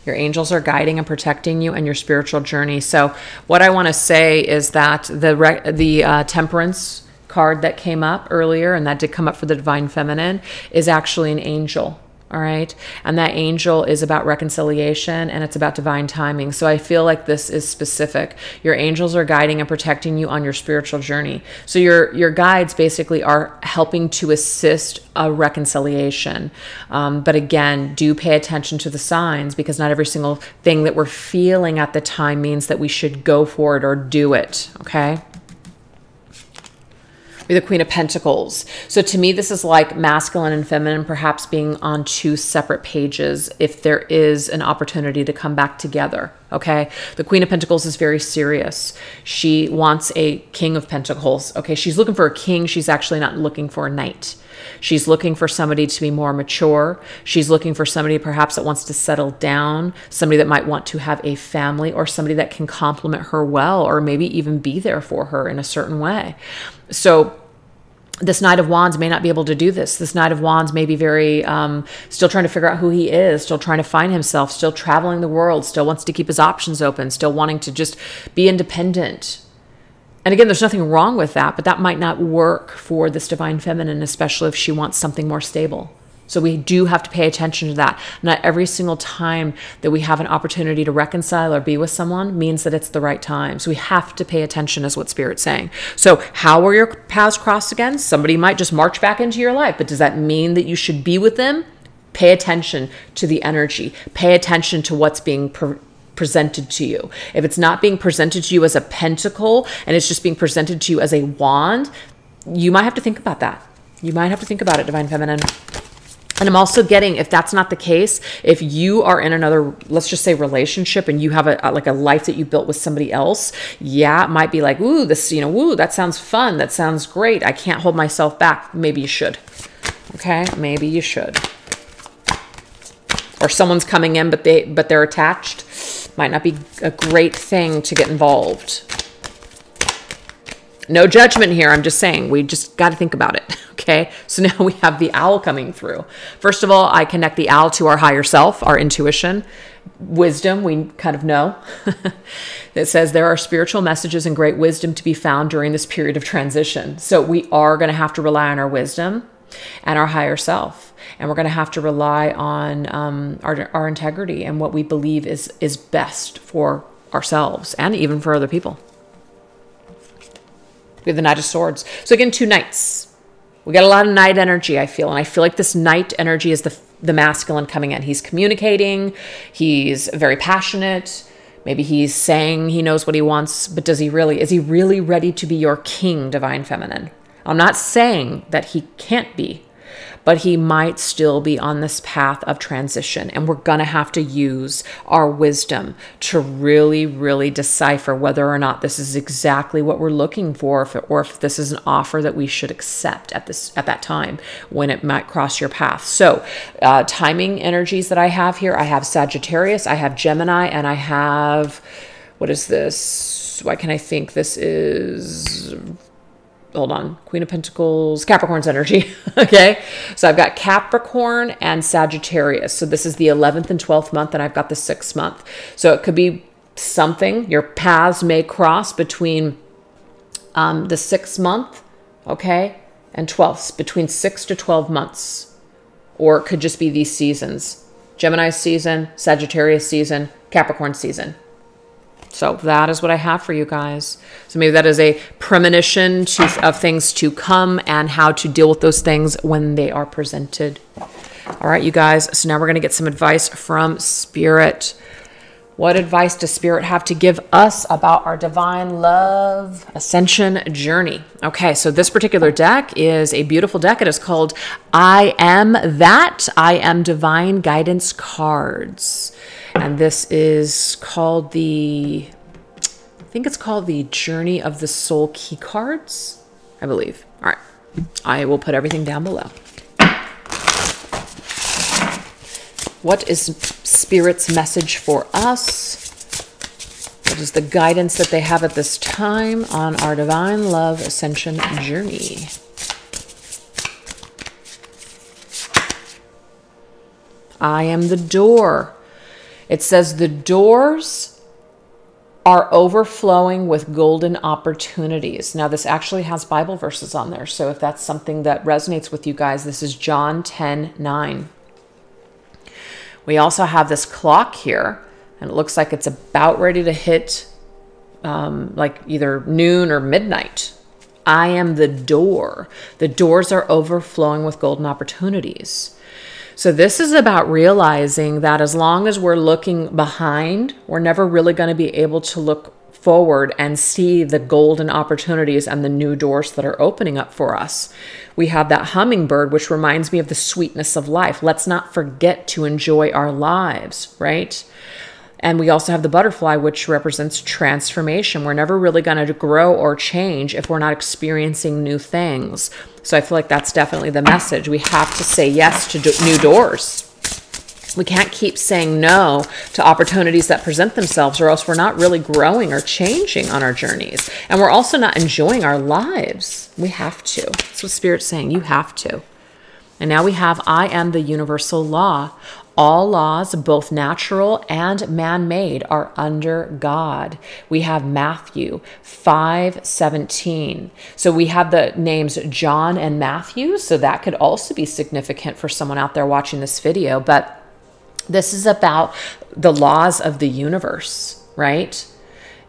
Your angels are guiding and protecting you in your spiritual journey. So what I want to say is that the temperance card that came up earlier, and that did come up for the divine feminine, is actually an angel. All right. And that angel is about reconciliation, and it's about divine timing. So I feel like this is specific. Your angels are guiding and protecting you on your spiritual journey. So your guides basically are helping to assist a reconciliation. But again, do pay attention to the signs, because not every single thing that we're feeling at the time means that we should go for it or do it. Okay. The Queen of Pentacles. So to me, this is like masculine and feminine perhaps being on two separate pages if there is an opportunity to come back together. Okay. The Queen of Pentacles is very serious. She wants a King of Pentacles. Okay. She's looking for a king. She's actually not looking for a knight. She's looking for somebody to be more mature. She's looking for somebody perhaps that wants to settle down, somebody that might want to have a family, or somebody that can complement her well, or maybe even be there for her in a certain way. So this Knight of Wands may not be able to do this. This Knight of Wands may be very, still trying to figure out who he is, still trying to find himself, still traveling the world, still wants to keep his options open, still wanting to just be independent. And again, there's nothing wrong with that, but that might not work for this divine feminine, especially if she wants something more stable. So we do have to pay attention to that. Not every single time that we have an opportunity to reconcile or be with someone means that it's the right time. So we have to pay attention, is what Spirit's saying. So how are your paths crossed again? Somebody might just march back into your life, but does that mean that you should be with them? Pay attention to the energy. Pay attention to what's being presented to you. If it's not being presented to you as a pentacle and it's just being presented to you as a wand, you might have to think about that. You might have to think about it, divine feminine. And I'm also getting, if that's not the case, if you are in another, let's just say, relationship, and you have like a life that you built with somebody else, yeah, it might be like, ooh, this, woo, that sounds fun. That sounds great. I can't hold myself back. Maybe you should. Okay. Maybe you should. Or someone's coming in, but they're attached. Might not be a great thing to get involved. No judgment here. I'm just saying, we just got to think about it. Okay. So now we have the owl coming through. First of all, I connect the owl to our higher self, our intuition, wisdom. We kind of know. It says there are spiritual messages and great wisdom to be found during this period of transition. So we are going to have to rely on our wisdom and our higher self. And we're going to have to rely on our integrity and what we believe is best for ourselves and even for other people. We have the Knight of Swords. So again, two knights. We got a lot of knight energy, I feel. And I feel like this knight energy is the masculine coming in. He's communicating. He's very passionate. Maybe he's saying he knows what he wants, but is he really ready to be your king, divine feminine? I'm not saying that he can't be, but he might still be on this path of transition. And we're going to have to use our wisdom to really, really decipher whether or not this is exactly what we're looking for, or if this is an offer that we should accept at that time when it might cross your path. So timing energies that I have here, I have Sagittarius, I have Gemini, and I have, what is this? Why can I think this is... Hold on. Queen of Pentacles, Capricorn's energy. Okay. So I've got Capricorn and Sagittarius. So this is the 11th and 12th month, and I've got the 6th month. So it could be something. Your paths may cross between the 6th month, okay, and 12th, between 6 to 12 months. Or it could just be these seasons. Gemini season, Sagittarius season, Capricorn season. So that is what I have for you guys. So maybe that is a premonition of things to come and how to deal with those things when they are presented. All right, you guys. So now we're going to get some advice from Spirit. What advice does Spirit have to give us about our divine love ascension journey? Okay, so this particular deck is a beautiful deck. It is called I Am That. I Am Divine Guidance Cards. And this is called I think it's called the Journey of the Soul Key Cards. I believe. All right. I will put everything down below. What is Spirit's message for us? What is the guidance that they have at this time on our Divine Love Ascension journey? I am the door. It says the doors are overflowing with golden opportunities. Now, this actually has Bible verses on there. So if that's something that resonates with you guys, this is John 10:9. We also have this clock here, and it looks like it's about ready to hit like either noon or midnight. I am the door. The doors are overflowing with golden opportunities. So this is about realizing that as long as we're looking behind, we're never really going to be able to look forward and see the golden opportunities and the new doors that are opening up for us. We have that hummingbird, which reminds me of the sweetness of life. Let's not forget to enjoy our lives, right? And we also have the butterfly, which represents transformation. We're never really going to grow or change if we're not experiencing new things. So I feel like that's definitely the message. We have to say yes to new doors. We can't keep saying no to opportunities that present themselves, or else we're not really growing or changing on our journeys. And we're also not enjoying our lives. We have to. That's what Spirit's saying. You have to. And now we have, I am the universal law. All laws, both natural and man-made, are under God. We have Matthew 5:17. So we have the names John and Matthew. So that could also be significant for someone out there watching this video. But this is about the laws of the universe, right?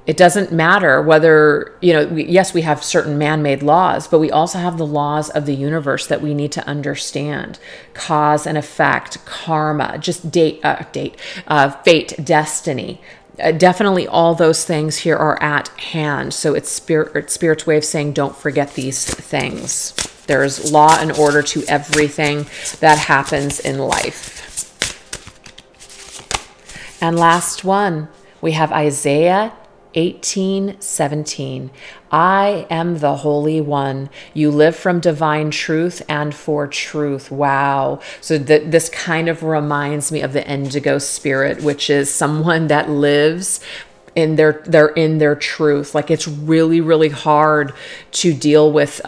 It doesn't matter whether, yes, we have certain man-made laws, but we also have the laws of the universe that we need to understand. Cause and effect, karma, just fate, destiny. Definitely all those things here are at hand. So it's Spirit's way of saying, don't forget these things. There's law and order to everything that happens in life. And last one, we have Isaiah 18:17. I am the Holy One. You live from divine truth and for truth. Wow. So this kind of reminds me of the indigo spirit, which is someone that lives in their truth. Like, it's really, really hard to deal with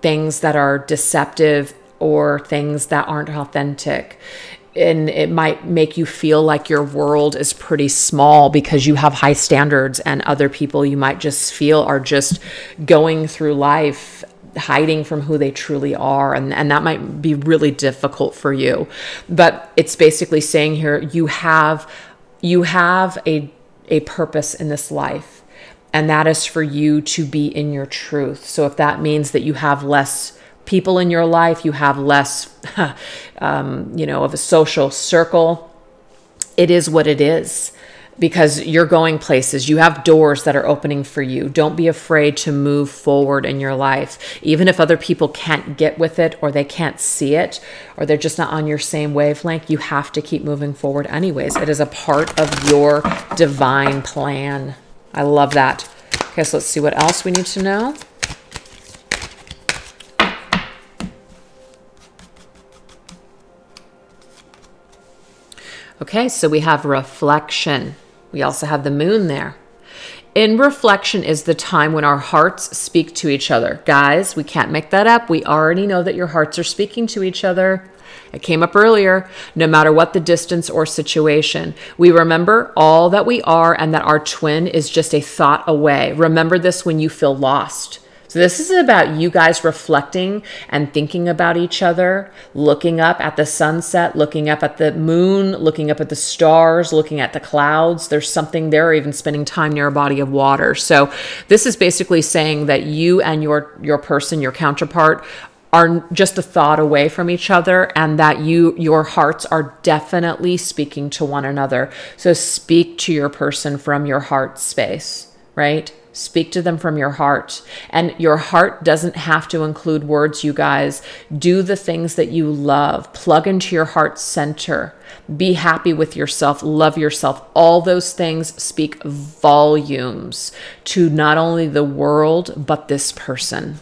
things that are deceptive or things that aren't authentic. And it might make you feel like your world is pretty small because you have high standards, and other people you might just feel are just going through life hiding from who they truly are. And that might be really difficult for you. But it's basically saying here, you have a purpose in this life, and that is for you to be in your truth. So if that means that you have less people in your life, you have less, of a social circle, it is what it is, because you're going places. You have doors that are opening for you. Don't be afraid to move forward in your life. Even if other people can't get with it, or they can't see it, or they're just not on your same wavelength, you have to keep moving forward anyways. It is a part of your divine plan. I love that. Okay, so let's see what else we need to know. Okay, so we have reflection. We also have the moon there. In reflection is the time when our hearts speak to each other. Guys, we can't make that up. We already know that your hearts are speaking to each other. It came up earlier. No matter what the distance or situation, we remember all that we are, and that our twin is just a thought away. Remember this when you feel lost. So this is about you guys reflecting and thinking about each other, looking up at the sunset, looking up at the moon, looking up at the stars, looking at the clouds. There's something there, even spending time near a body of water. So this is basically saying that you and your person, your counterpart, are just a thought away from each other, and that your hearts are definitely speaking to one another. So speak to your person from your heart space, right? Speak to them from your heart. And your heart doesn't have to include words, you guys. Do the things that you love. Plug into your heart center. Be happy with yourself. Love yourself. All those things speak volumes to not only the world, but this person.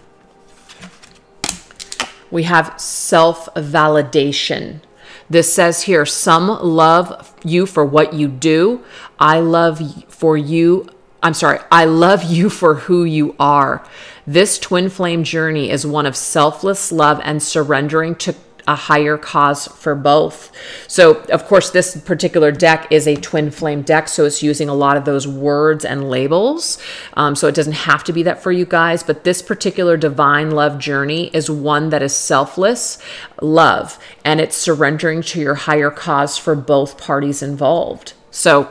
We have self-validation. This says here, some love you for what you do. I love you for who you are. This twin flame journey is one of selfless love and surrendering to a higher cause for both. So, of course, this particular deck is a twin flame deck, so it's using a lot of those words and labels. So it doesn't have to be that for you guys, but this particular divine love journey is one that is selfless love, and it's surrendering to your higher cause for both parties involved. So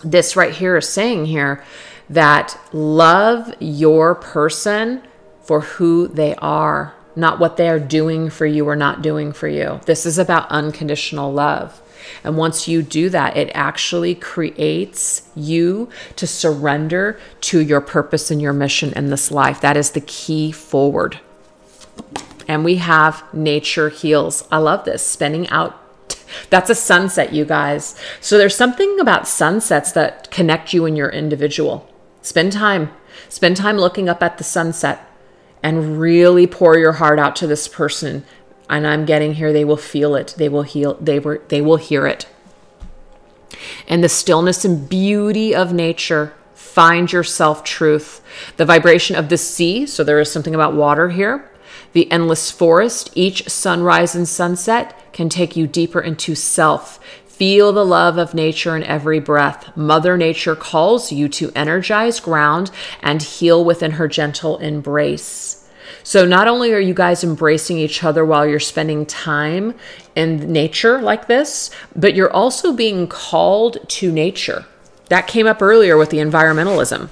this right here is saying here that love your person for who they are, not what they are doing for you or not doing for you. This is about unconditional love. And once you do that, it actually creates you to surrender to your purpose and your mission in this life. That is the key forward. And we have nature heals. I love this. Spending out. That's a sunset, you guys. So there's something about sunsets that connect you and your individual. Spend time looking up at the sunset and really pour your heart out to this person. And I'm getting here, they will feel it. They will hear it. And the stillness and beauty of nature, find your self-truth. The vibration of the sea, so there is something about water here. The endless forest, each sunrise and sunset can take you deeper into self. Feel the love of nature in every breath. Mother Nature calls you to energize, ground, and heal within her gentle embrace. So not only are you guys embracing each other while you're spending time in nature like this, but you're also being called to nature. That came up earlier with the environmentalism.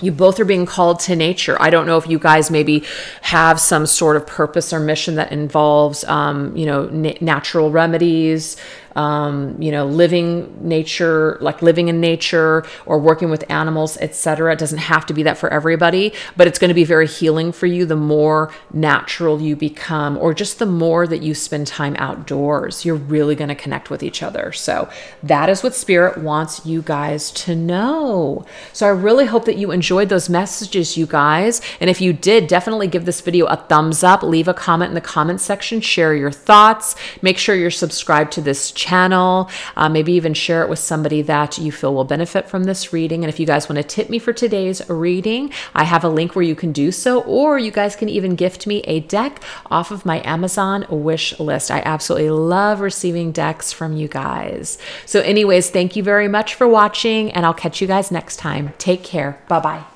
You both are being called to nature. I don't know if you guys maybe have some sort of purpose or mission that involves, natural remedies, living nature, like living in nature or working with animals, etc. It doesn't have to be that for everybody, but it's going to be very healing for you the more natural you become, or just the more that you spend time outdoors. You're really going to connect with each other. So that is what Spirit wants you guys to know. So I really hope that you enjoyed those messages, you guys. And if you did, definitely give this video a thumbs up, leave a comment in the comment section, share your thoughts, make sure you're subscribed to this channel, maybe even share it with somebody that you feel will benefit from this reading. And if you guys want to tip me for today's reading, I have a link where you can do so, or you guys can even gift me a deck off of my Amazon wish list. I absolutely love receiving decks from you guys. So anyways, thank you very much for watching, and I'll catch you guys next time. Take care. Bye-bye.